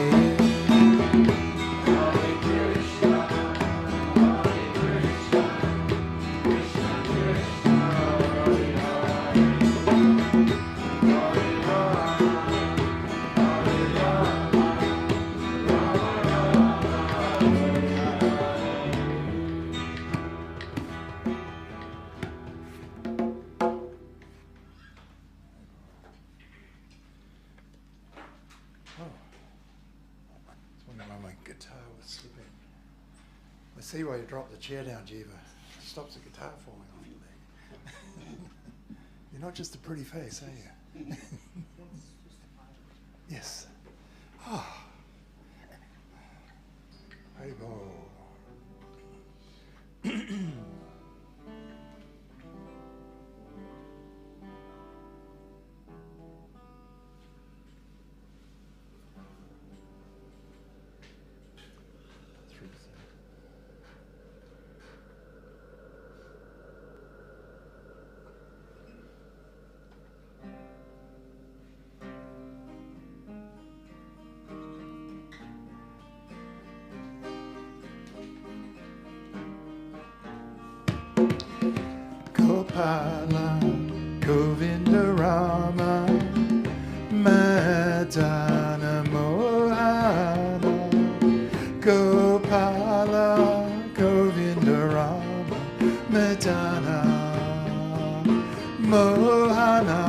My guitar was slipping. I see why you dropped the chair down, Jiva. It stops the guitar falling off your leg. You're not just a pretty face, are you? Yes. Ah. There you go. Gopala, Govinda Rama, Madana Mohana. Gopala, Govinda Rama, Madana Mohana.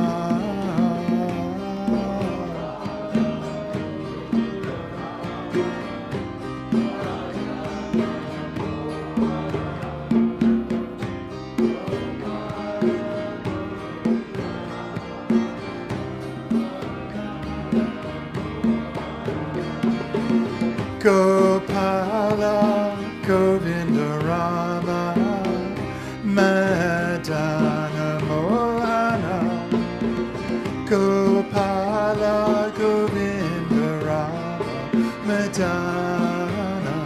Gopala, Govinda Rama, Madana Mohana. Gopala, Govinda Rama, Madana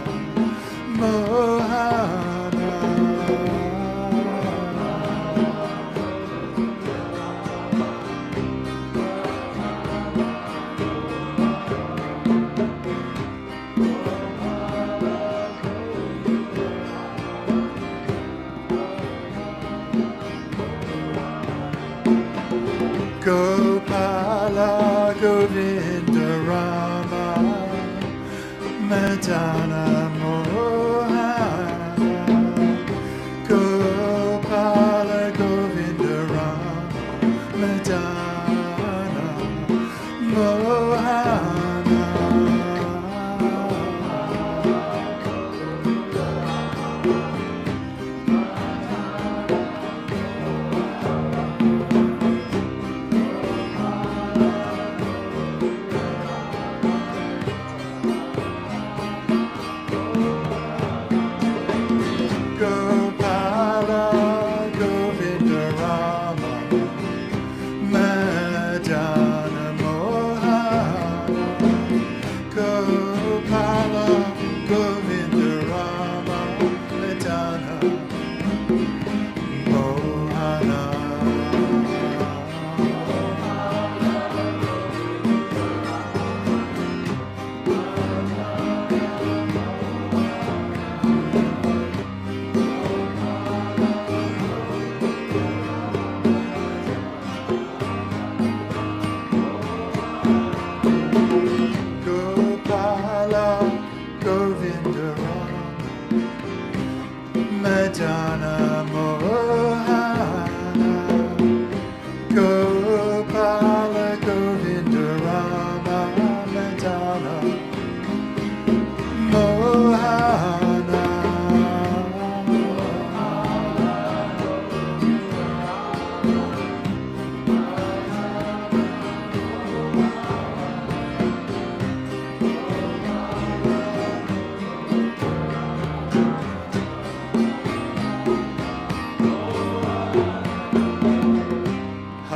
Mohana. Gopala, Govinda Rama, Madana Mohana. Gopala, Govinda Rama, Madana Mohana. Gopala, Govinda Rama,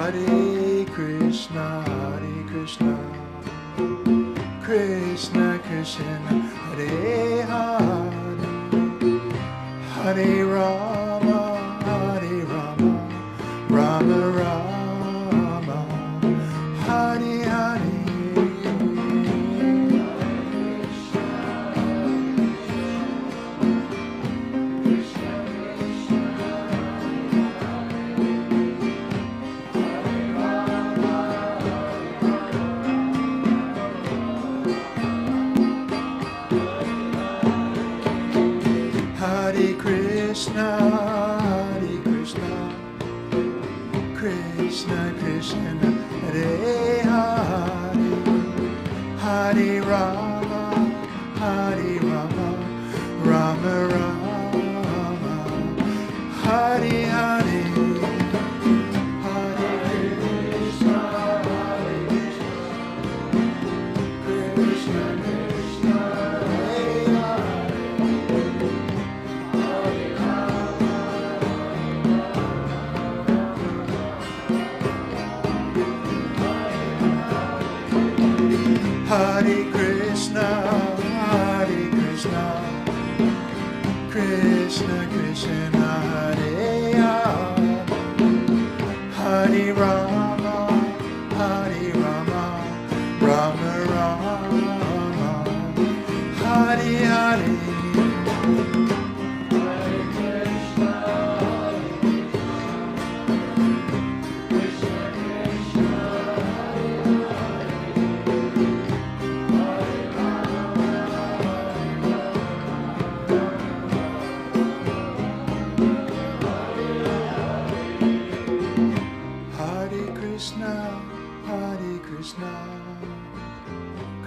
Hare Krishna, Krishna Krishna, Hare Hare, Hare Rama, Rama Rama, Hare Hare. Hare Krishna, Krishna Krishna, Hare Hare, Hare Rama, Rama Rama, Hare Hare. Hare Krishna, Krishna Krishna, Hare Hare Krishna, Krishna Krishna, Hare Hare, Hare Rama, Rama Rama, Hare Hare.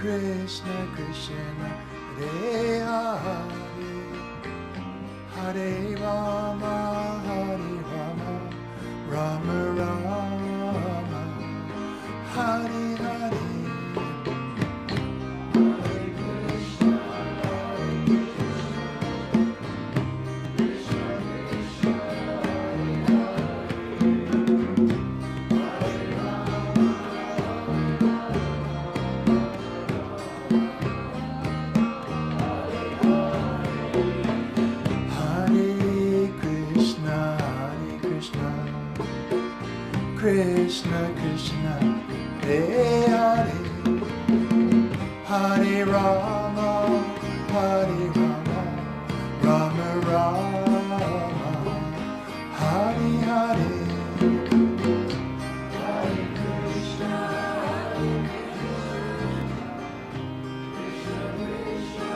Krishna Krishna, Hare Hare, Hare Rama, Rama Rama, Hare Hare. Krishna Krishna, Hare Hare, Hare Rama, Rama Rama, Hare Hare. Hare Krishna, Krishna Krishna,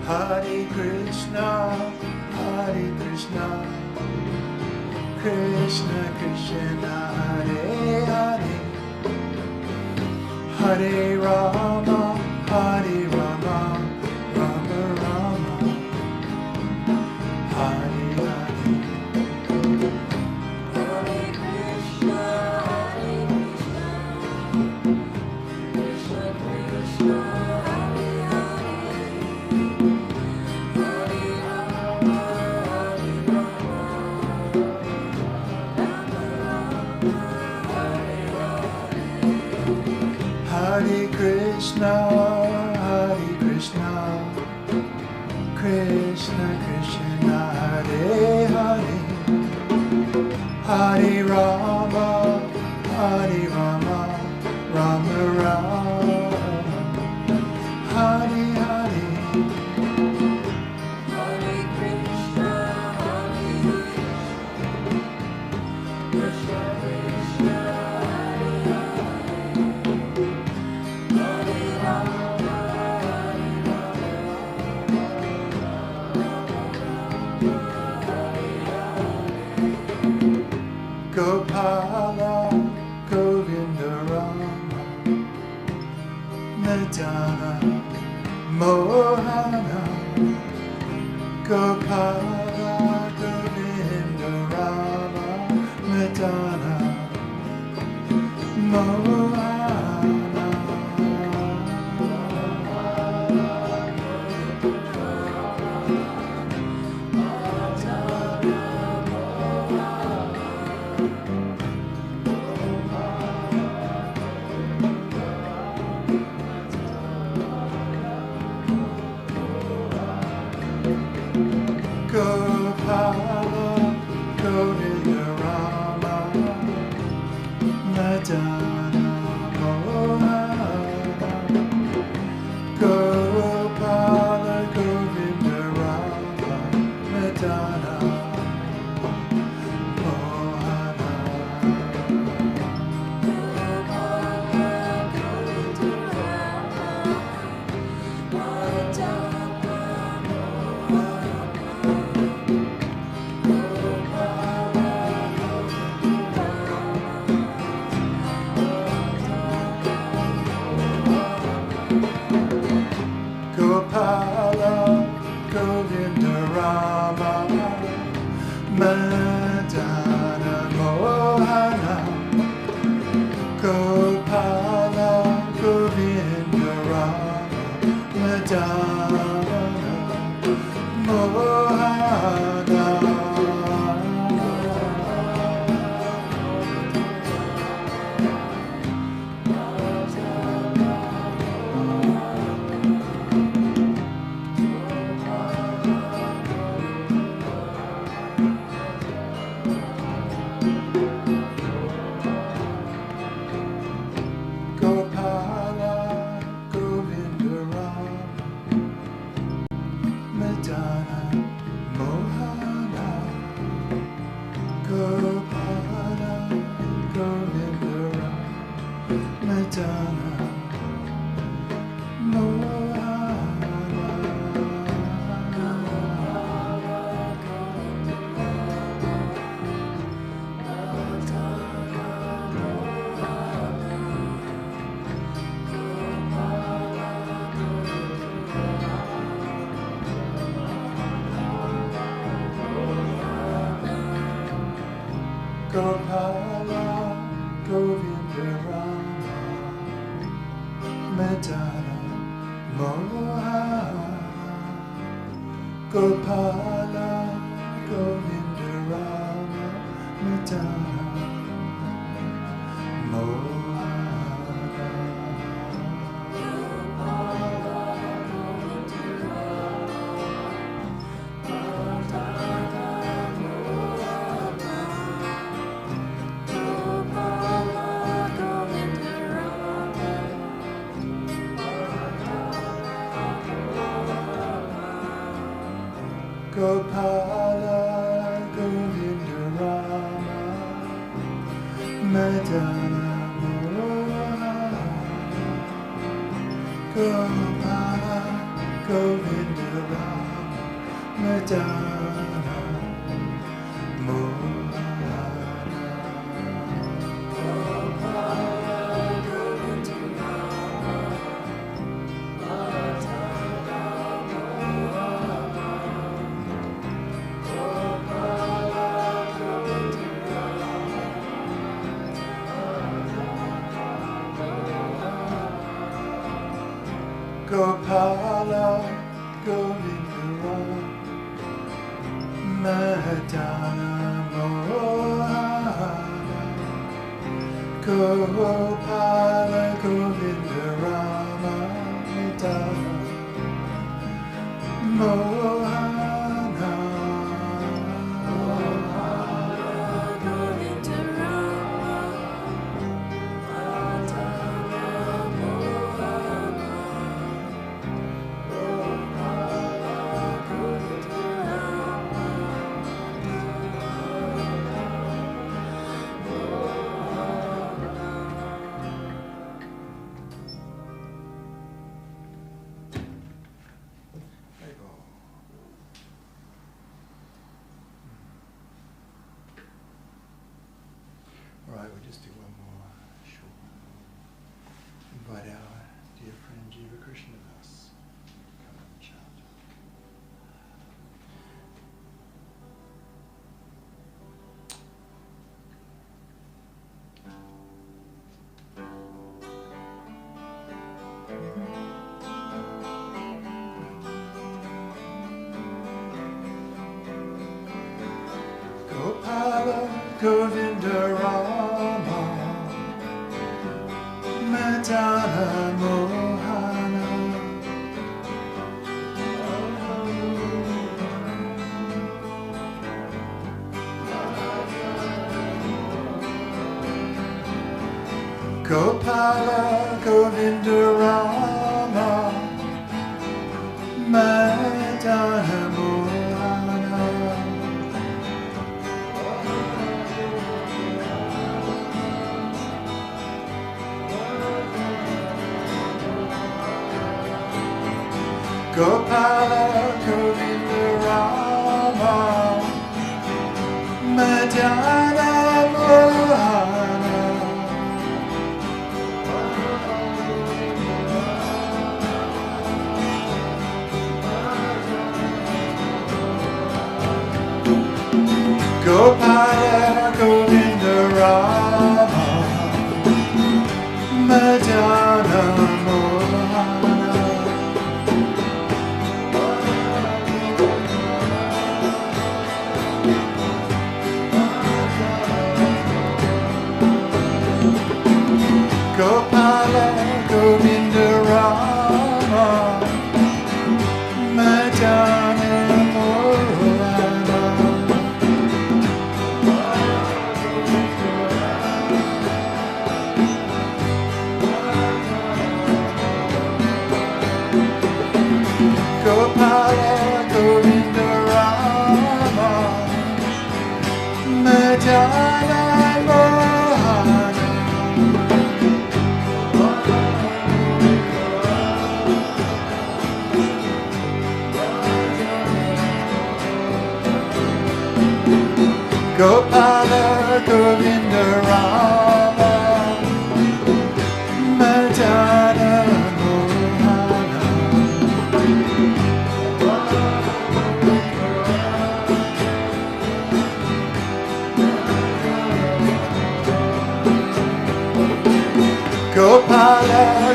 Hare Rama, Hare Krishna, Krishna Krishna, Hare Hare, Hare Rama, Rama Rama, Hare Hare. Hare Krishna, Krishna Krishna, Hare Krishna, Krishna Krishna, Hare Hare, Hare Rama, Rama Rama, Hare Hare. Hare Krishna, Krishna Krishna, Gokula, Govinda Rama, Madana, Mohana, Gokula, Govinda Rama, Madana, Mohana. Madana Mohana Gopala Govinda Rama Madana Gopala Govinda Rama Madana Mohana Gopala Govinda Rama Madana Gopala Govinda Rama Madana Mohana Gopala Govinda Rama Madana Mohana Right, we'll just do one more short. Invite our dear friend Jiva Krishna with us. Come and chant. Gopala Govinda Rama Madana Mohana Gopala Govinda Rama Madana Mohana Gopala Govinda Rama Madana Mohana Gopala Govinda Rama Madana Mohana Gopala Govinda Rama Madana Mohana Gopala Govinda Rama Madana Mohana Gopala Govinda Rama Madana Mohana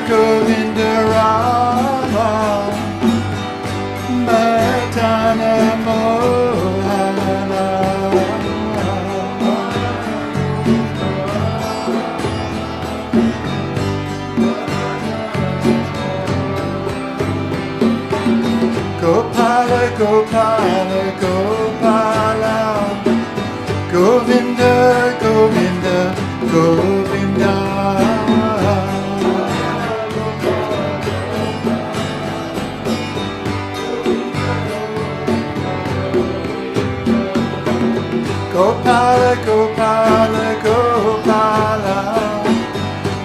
Govinda Rama Bhaktana Mohana Gopala Gopala Gopala Govinda Govinda Govinda Gopala Gopala Gopala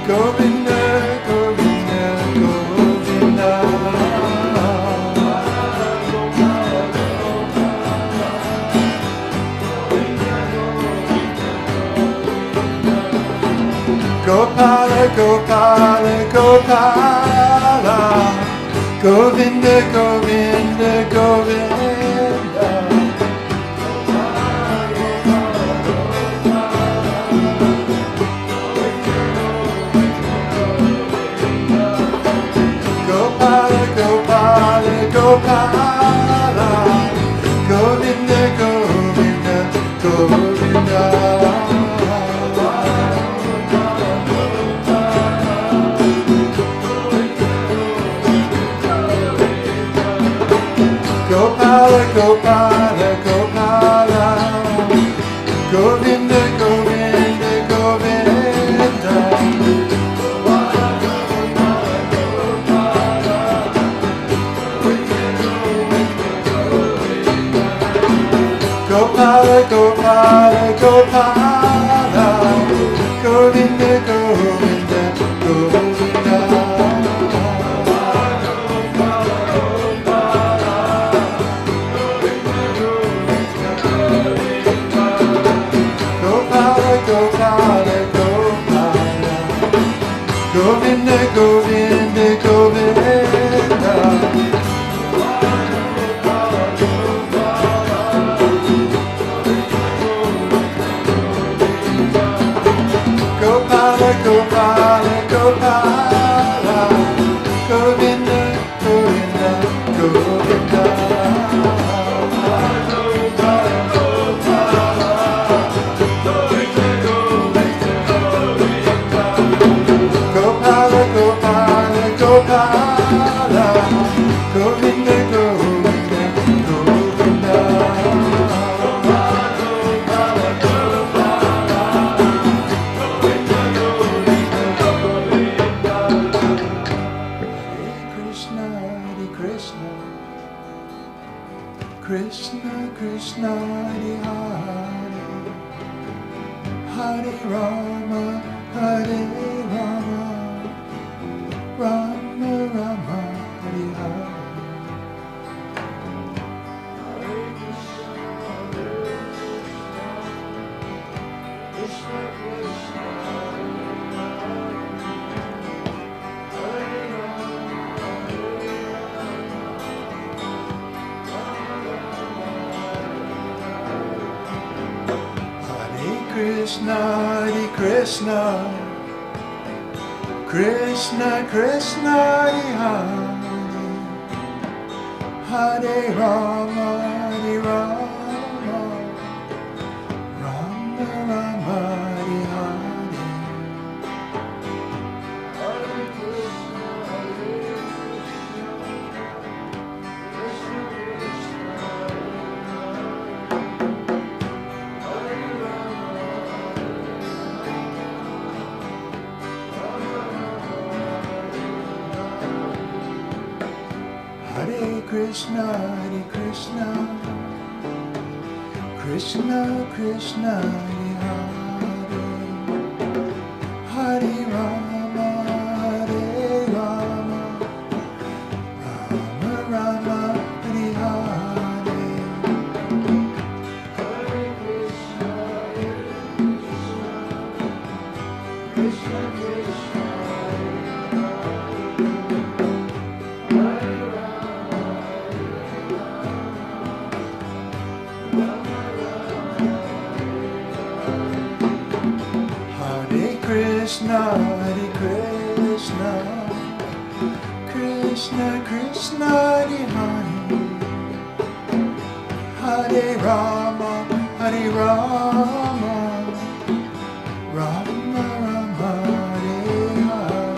Govinda Govinda Govinda Gopala Gopala Gopala Govinda Govinda Govinda Gopala Gopala Gopala Govinda Govinda Govinda Gopala Gopala Gopala Govinda Govinda Govinda Gopala Gopala Gopala Govinda Govinda Govinda Gopala Gopala Gopala Govinda Govinda Govinda Gopala Gopala Gopala Govinda Govinda Govinda Gopala Gopala Gopala Govinda Govinda Govinda Hare Krishna Krishna Krishna Hare Hare Rama Hare Rama Rama Rama Hare Hare Krishna, Hare Krishna, Krishna Krishna, Hare Hare Rama, Hare Rama, Rama Rama, Hare Hare. Hare Krishna, Hare Krishna, Krishna Krishna, Hare Hare, Hare Rama, Hare Rama, Rama Rama, Hare Hare. Hare Krishna, Krishna Krishna, Krishna Krishna Hare Hare, Hare Rama Hare Rama, Rama Rama Hare Hare.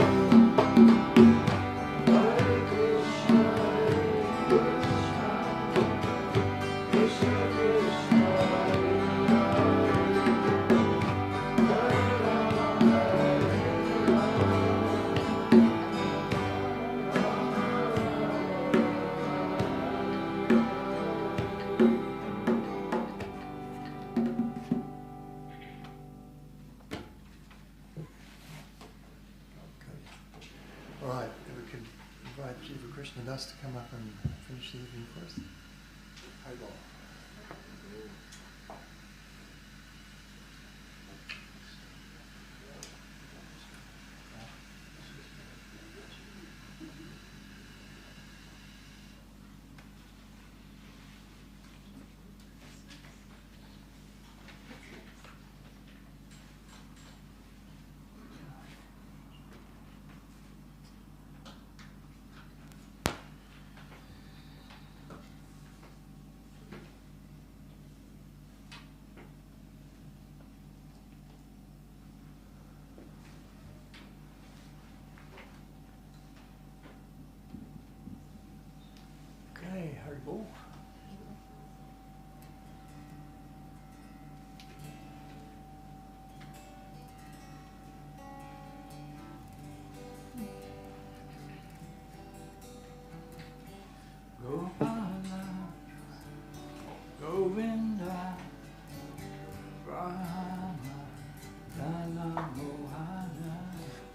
All right, if we could invite Jiva Krishna Das to come up and finish the evening for us. Hi, Okay, Haribol. Gopala, Govinda, Brahma, Dana Mohana,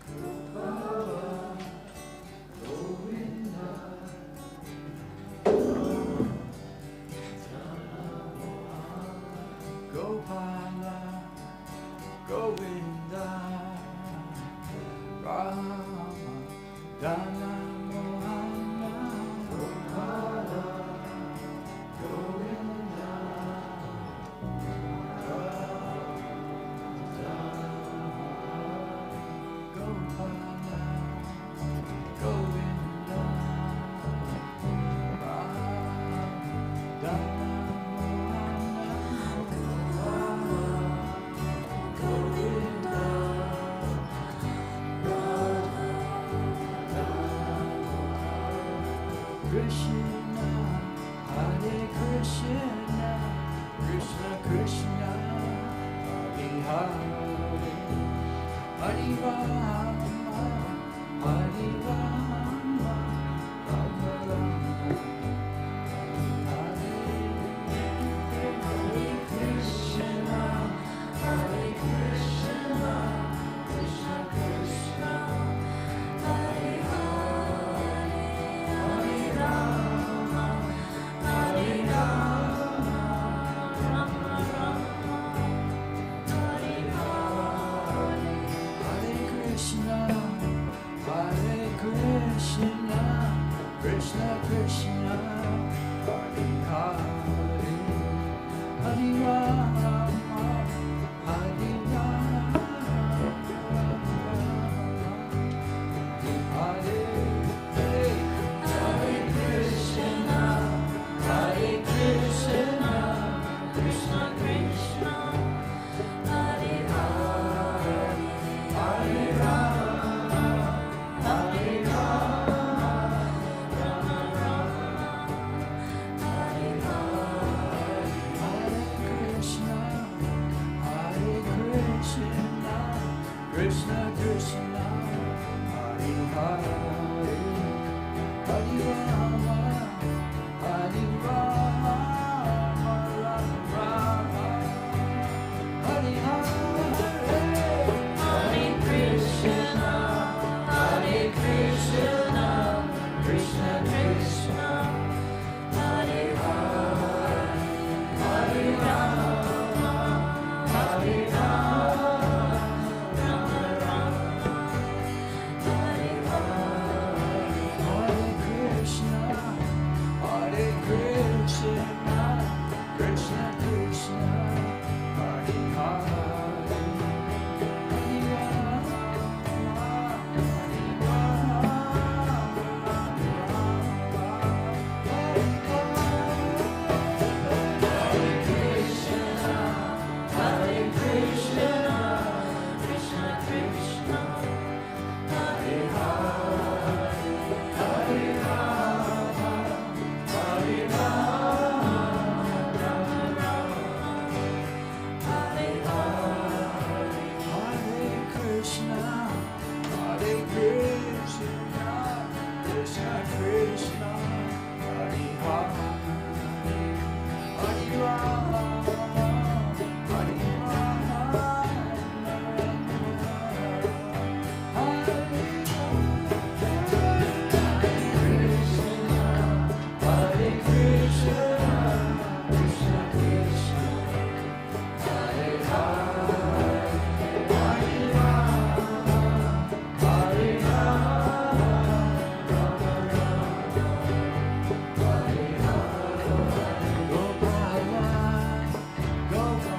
Gopala, Govinda, Gopala, Govinda, Rama, Dana Mohana, Gopala, Govinda, Gopala, Govinda, Rama, Dana Krishna, Hare Krishna, Krishna Krishna, Hare Hare, Hare Rama, Hare Rama, Rama Rama, Hare Hare Krishna, Hare Krishna, Krishna Krishna, Hare Hare, Hare Rama, Hare Rama, Rama Rama, Hare Hare, Hare Krishna, Hare Krishna, Krishna Krishna, Hare Hare, Hare Rama, Hare Rama, Hare Hare Krishna, Hare Krishna, Krishna Krishna, Hare Hare, Hare Rama, Hare Rama, Rama Rama, Hare Hare, Hare Krishna, Hare Krishna, Krishna Krishna, Hare Hare, Hare Rama, Hare Rama, Rama Rama, Hare Hare, Hare Krishna, Hare Krishna, Krishna Krishna, Hare Hare, Hare Rama, Hare Rama, Rama Rama, Hare Hare, Hare Krishna, Krishna Krishna, Hare Hare, Hare Rama, Hare Rama, Hare Hare Krishna, Krishna Krishna, Hare Hare, Hare Rama, Hare Rama, Rama Rama, Hare Hare. Gopala, Gopala,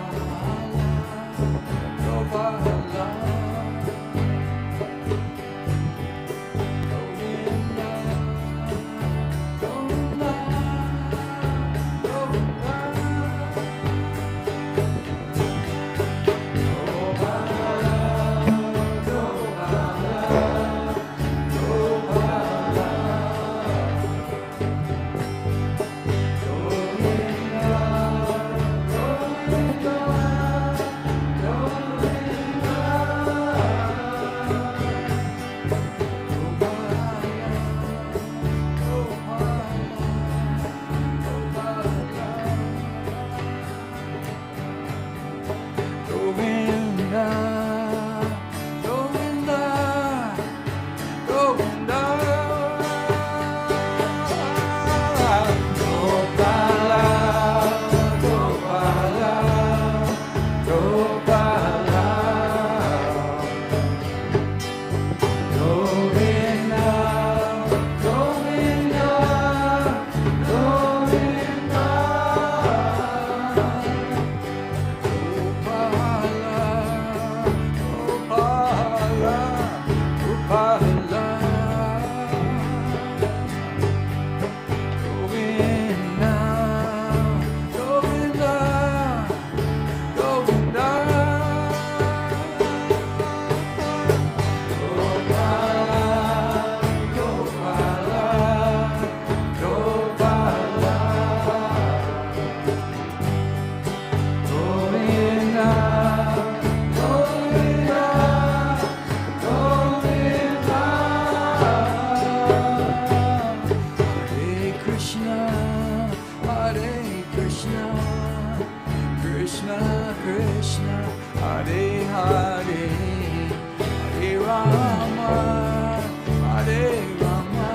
Gopala, Govinda, Govinda, Govinda, Govinda, Govinda, Gopala, Gopala, Gopala, Govinda, Govinda, Govinda. Krishna, Krishna, Hare Hare, Hare Rama, Hare Rama,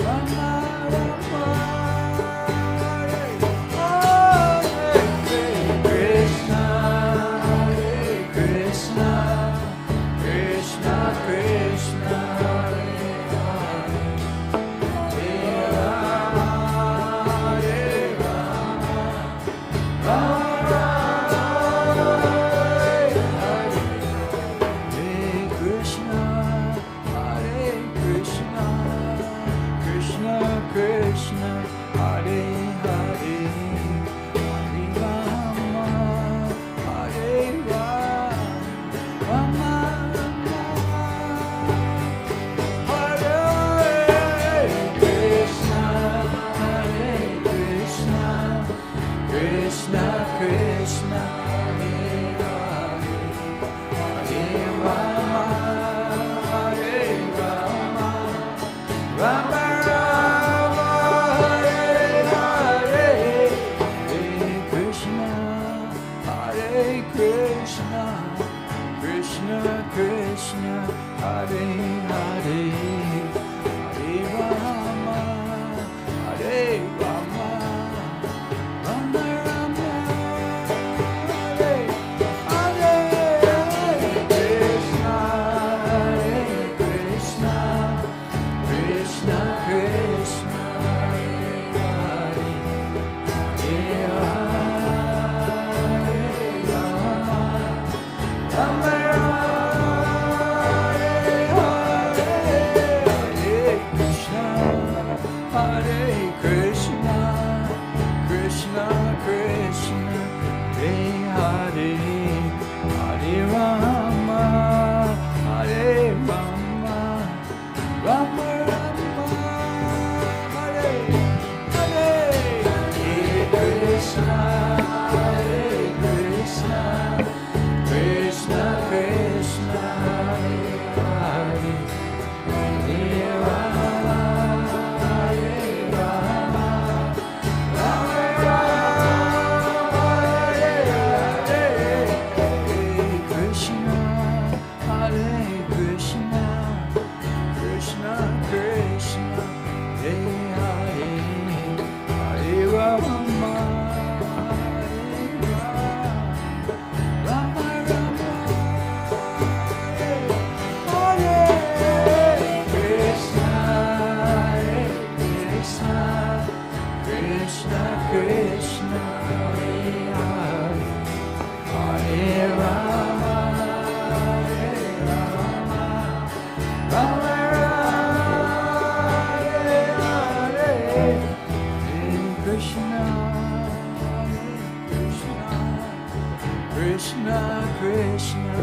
Rama Rama, Hare Hare. Krishna, Hare Krishna, Krishna Krishna, Hare Hare, Hare Rama, Hare Rama, Rama Hare Hare, Hare Rama, Hare Rama, Rama Rama, Hare Hare, Krishna, Hare Krishna, Krishna Krishna, Hare Hare, Hare Rama, Rama Hare Krishna, Krishna Krishna, Hare Hare, Hare Rama, Hare Rama, Rama Rama, Hare Hare, Hare Krishna, Hare Krishna, Krishna Krishna, Hare Hare, Hare Rama. Krishna Krishna, Hare Hare, Hare Rama, Hare Rama, Rama Rama, Hare Hare, Hare Krishna, Krishna Krishna,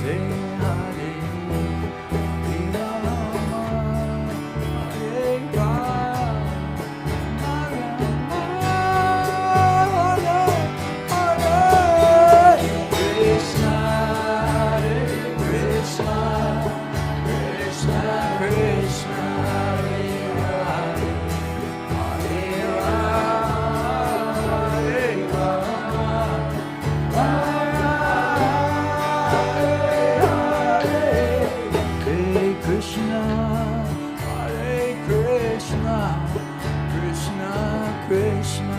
Hare Hare, Hare Rama, Hare Rama. Krishna,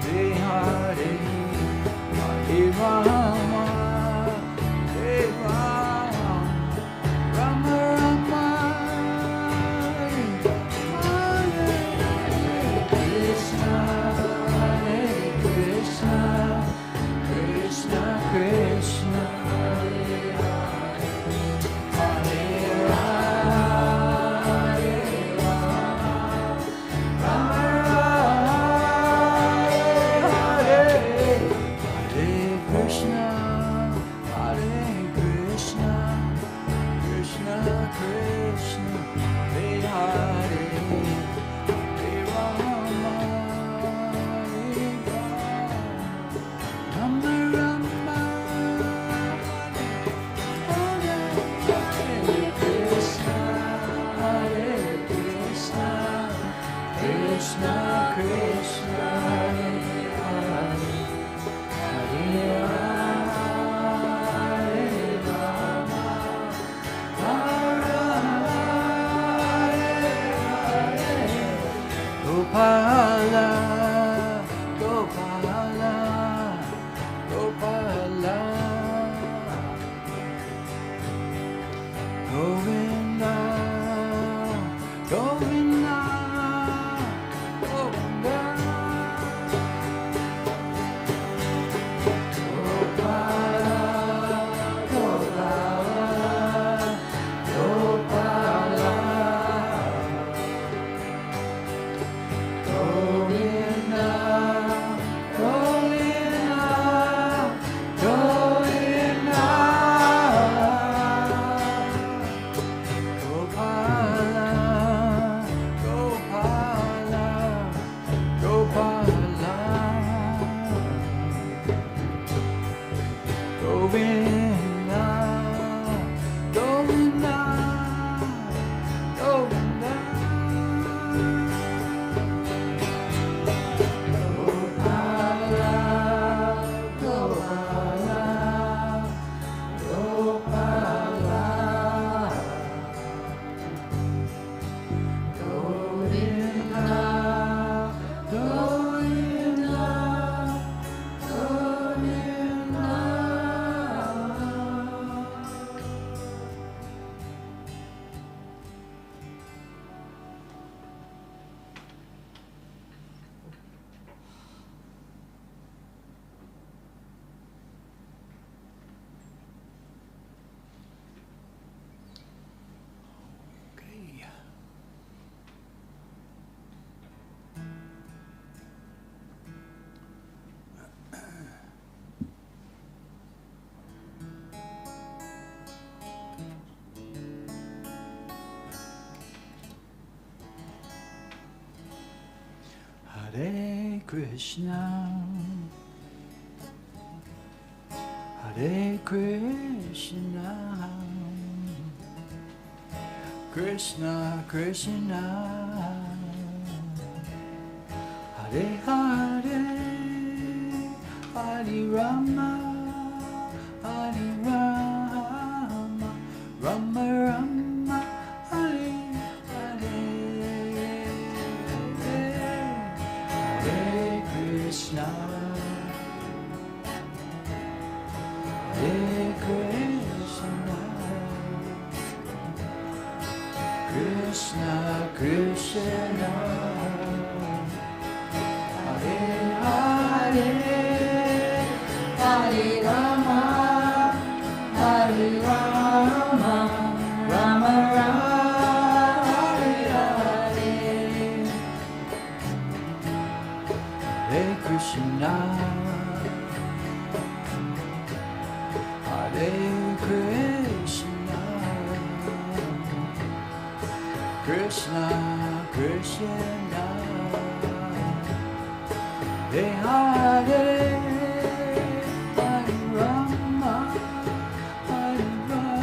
Hare Hare, Hare Rama, Hare Rama, Rama Rama, Hare Krishna, Hare Krishna, Krishna Krishna, Hare Hare, Hare Rama, Rama Krishna, Hare Krishna, Krishna Krishna, Hare Hare, Hare Rama, Hare Rama, Rama, Hare Krishna, Hare Krishna, Krishna Krishna, Hare Hare. Gopala, Gopala, Gopala, Govinda, Govinda, Govinda. Gopala, Hare Krishna, Hare Krishna, Krishna Krishna, Hare Hare, Hare Rama, Hare Rama, Rama Rama, Hare Hare, Hare Krishna, Hare Krishna, Krishna Krishna, Hare Hare, Hare Rama, Hare Rama, Rama Rama, Hare Hare, Hare Krishna, Hare Krishna, Krishna Krishna, Hare Hare, Hare Rama, Hare Rama, Rama Rama, Hare Hare, Hare Krishna, Hare Krishna, Krishna Krishna, Hare Hare, Hare Rama, Hare Rama,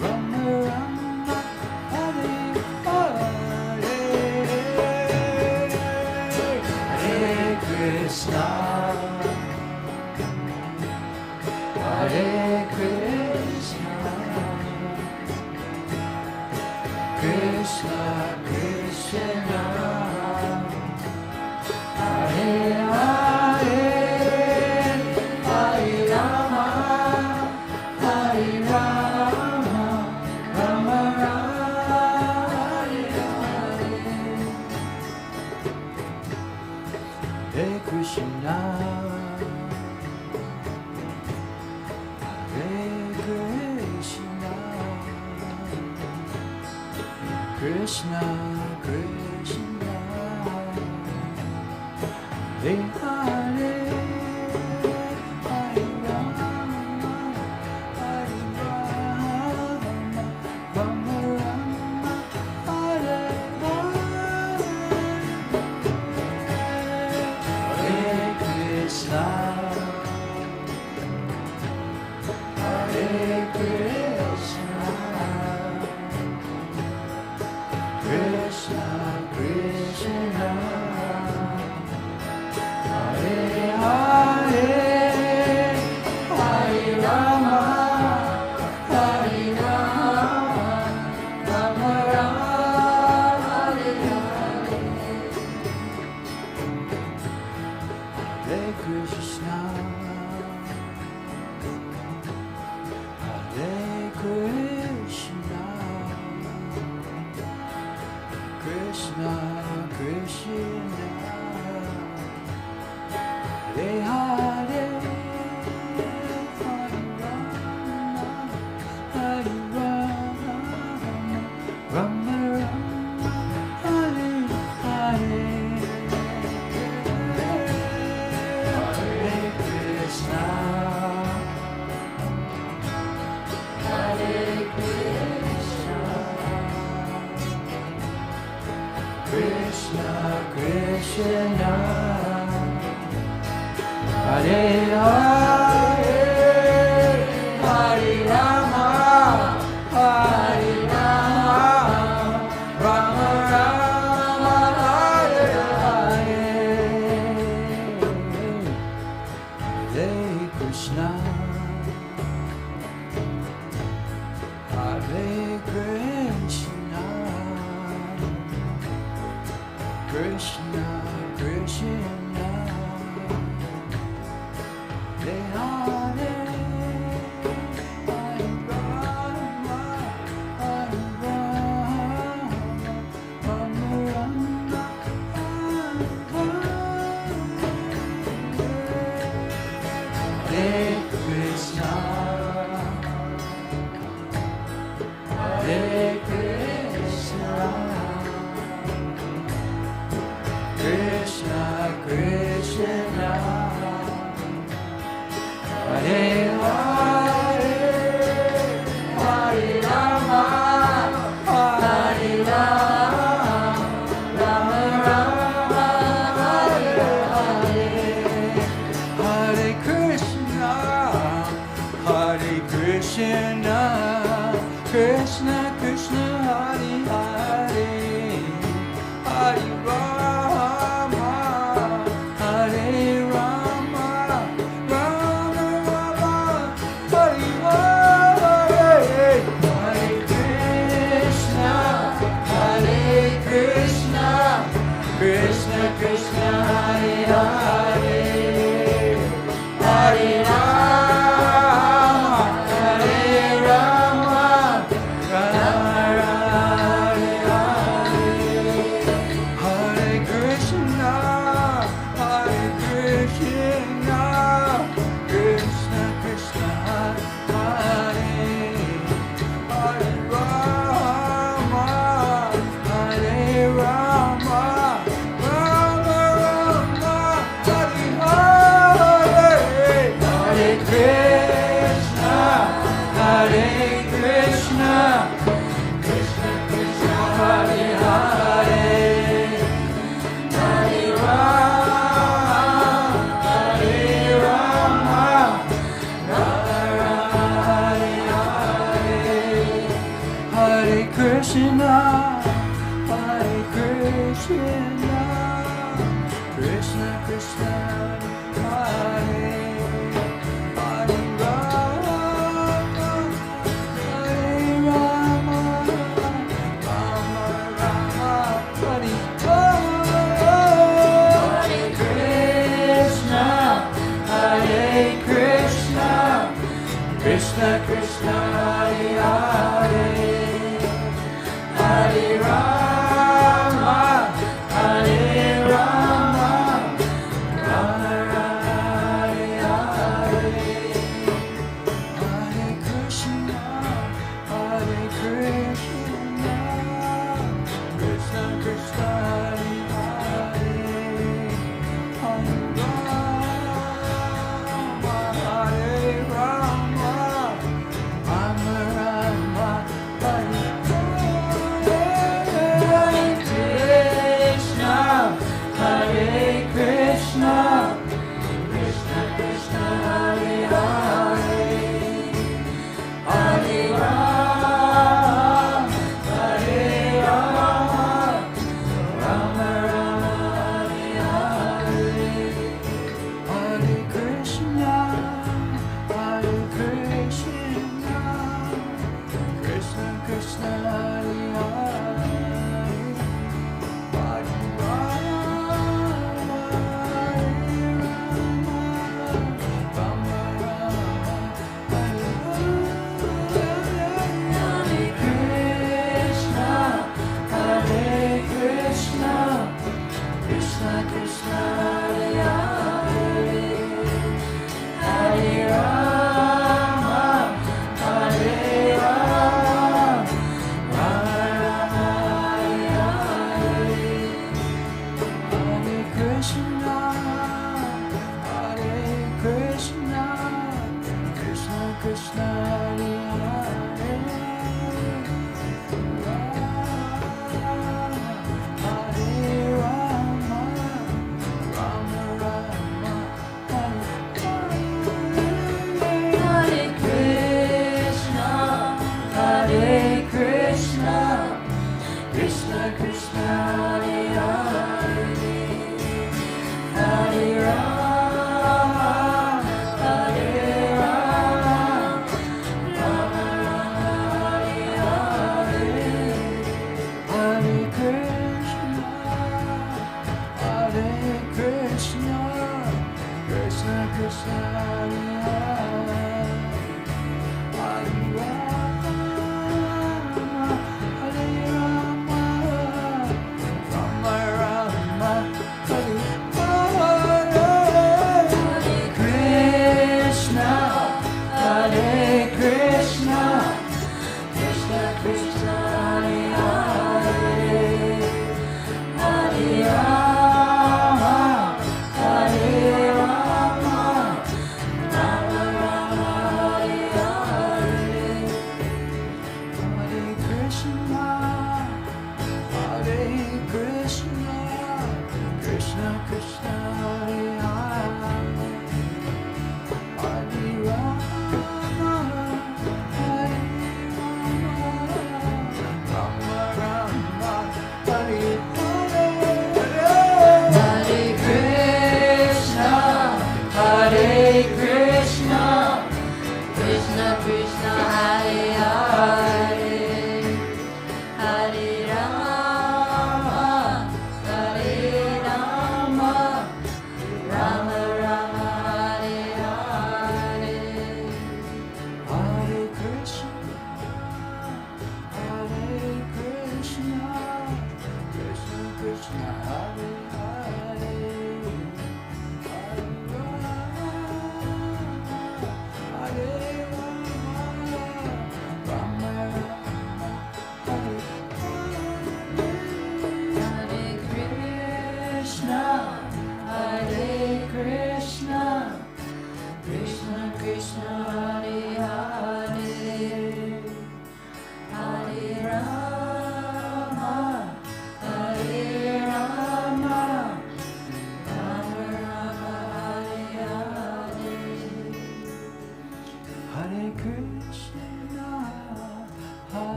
Rama Rama, Hare Hare, Hare Krishna, Hare Krishna, Krishna Krishna, Hare Hare, Hare Rama, Hare Rama, Rama Rama, Hare Hare, Hare Krishna, Hare Krishna, Krishna Krishna, Hare Hare, Hare Rama, Hare Rama, Rama Rama, Hare Hare, Hare Krishna, Hare Krishna, Krishna Krishna, Hare Hare, Hare Rama, Hare Rama, Rama Rama, Hare Hare, Hare Krishna, Hare Krishna, Krishna Krishna, Hare Hare, Hare Rama, Hare Rama, Rama Rama, Hare Hare, Hare Krishna, Hare Krishna, Krishna Krishna, Hare Hare, Hare Rama, Hare Rama, Rama Rama, Hare Krishna, Hare Krishna, Krishna Krishna, Krishna, Krishna, Hare Hare, Hare Rama, Hare Rama, Rama Rama, Hare Hare, Hare Krishna, Hare Krishna, Krishna Krishna, Hare Hare, Hare Rama, Hare Rama, Rama Rama, Hare Krishna, Hare Krishna, Krishna Krishna, Hare Hare Rama, Hare Rama, Rama Rama, Hare Hare, Hare Krishna, Hare Krishna, Krishna Krishna, Hare Hare, Hare Rama, Hare Rama, Rama Rama, Hare Krishna, Hare Krishna, Krishna Krishna, Hare Hare Rama, Hare Rama, Rama Rama, Hare Hare, Krishna, Hare Krishna, Krishna Krishna, Hare Hare, Hare Rama, Hare Rama, Rama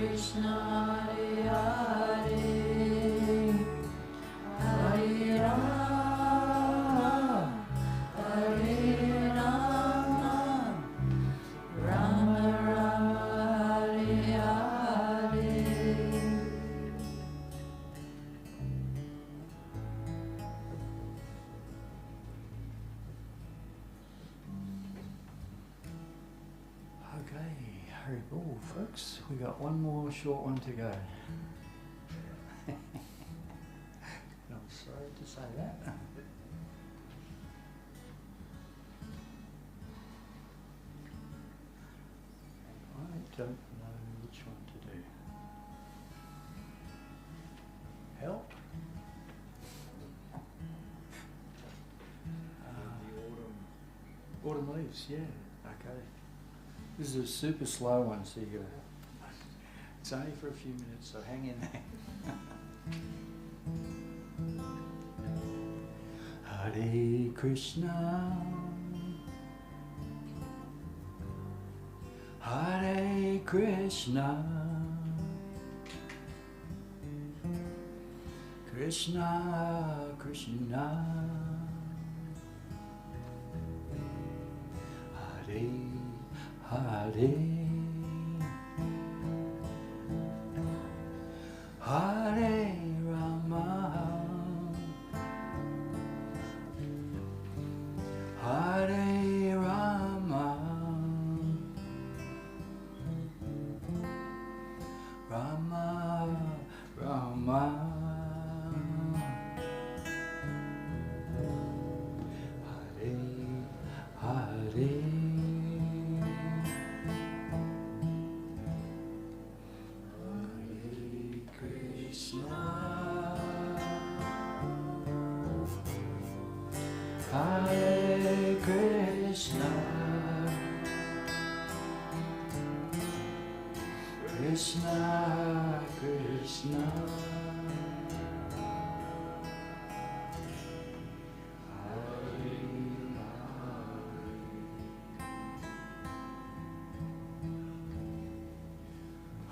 Krishna, Hare Hare, Hare Rama, Hare Rama, Rama Rama, Hare Hare. Okay, hurry ball, folks. We got one more short one to go. I'm sorry to say that. I don't know which one to do. Help? Autumn leaves, yeah. Okay. This is a super slow one, so you gotta. It's only for a few minutes, so hang in there. Hare Krishna, Hare Krishna, Krishna Krishna, Hare Hare, Hare Rama, Hare Rama, Rama Rama, Hare Hare. Hare Krishna, Krishna Krishna,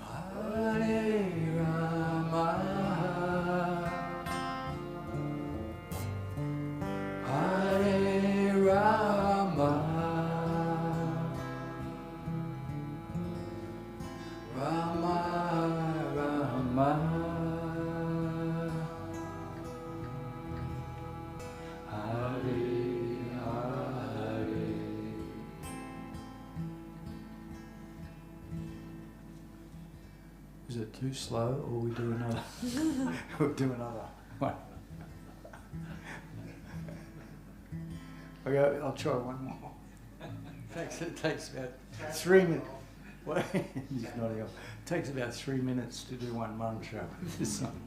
Hare Hare Rama, Hare Rama, Rama Rama, Hare Hare. Is it too slow, or we do another? We'll do another one. Okay, I'll try one more. It takes about 3 minutes. What? He's nodding off. It takes about 3 minutes to do one mantra. This song.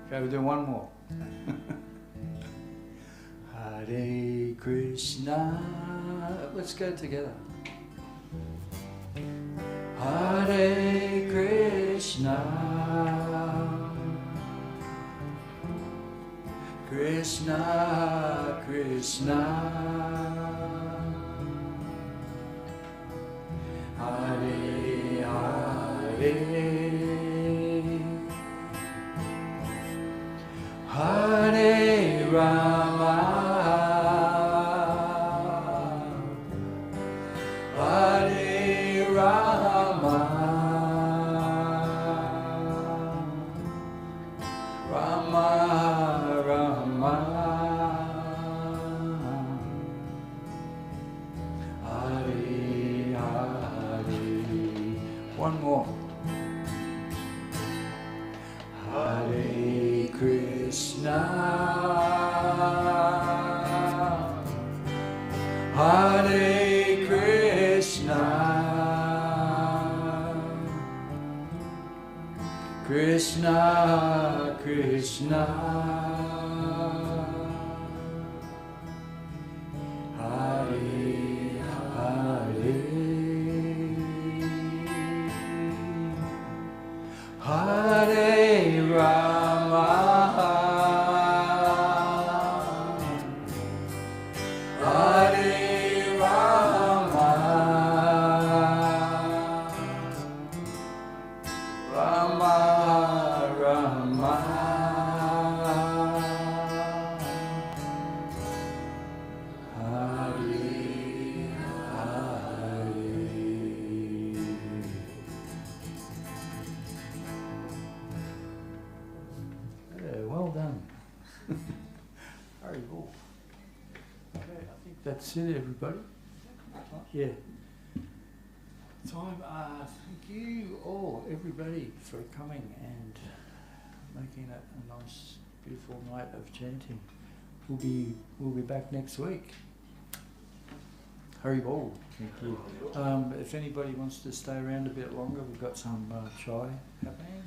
Okay, we'll do one more. Hare Krishna. Let's go together. Hare Krishna, Krishna Krishna, Hare Hare, Hare Rama, Hare Rama, Rama Rama, Hare Hare. One more. Hare Krishna, Hare Krishna, Krishna Krishna, Hare Hare, Hare Rama, Hare Rama, Rama, Rama. Hari, Hari. Yeah, well done. Very cool. Okay, I think that's it, everybody. Yeah. Time. Thank you all, everybody, for coming and making it a nice, beautiful night of chanting. We'll be back next week. Hurry ball. Thank you. If anybody wants to stay around a bit longer, we've got some chai happening.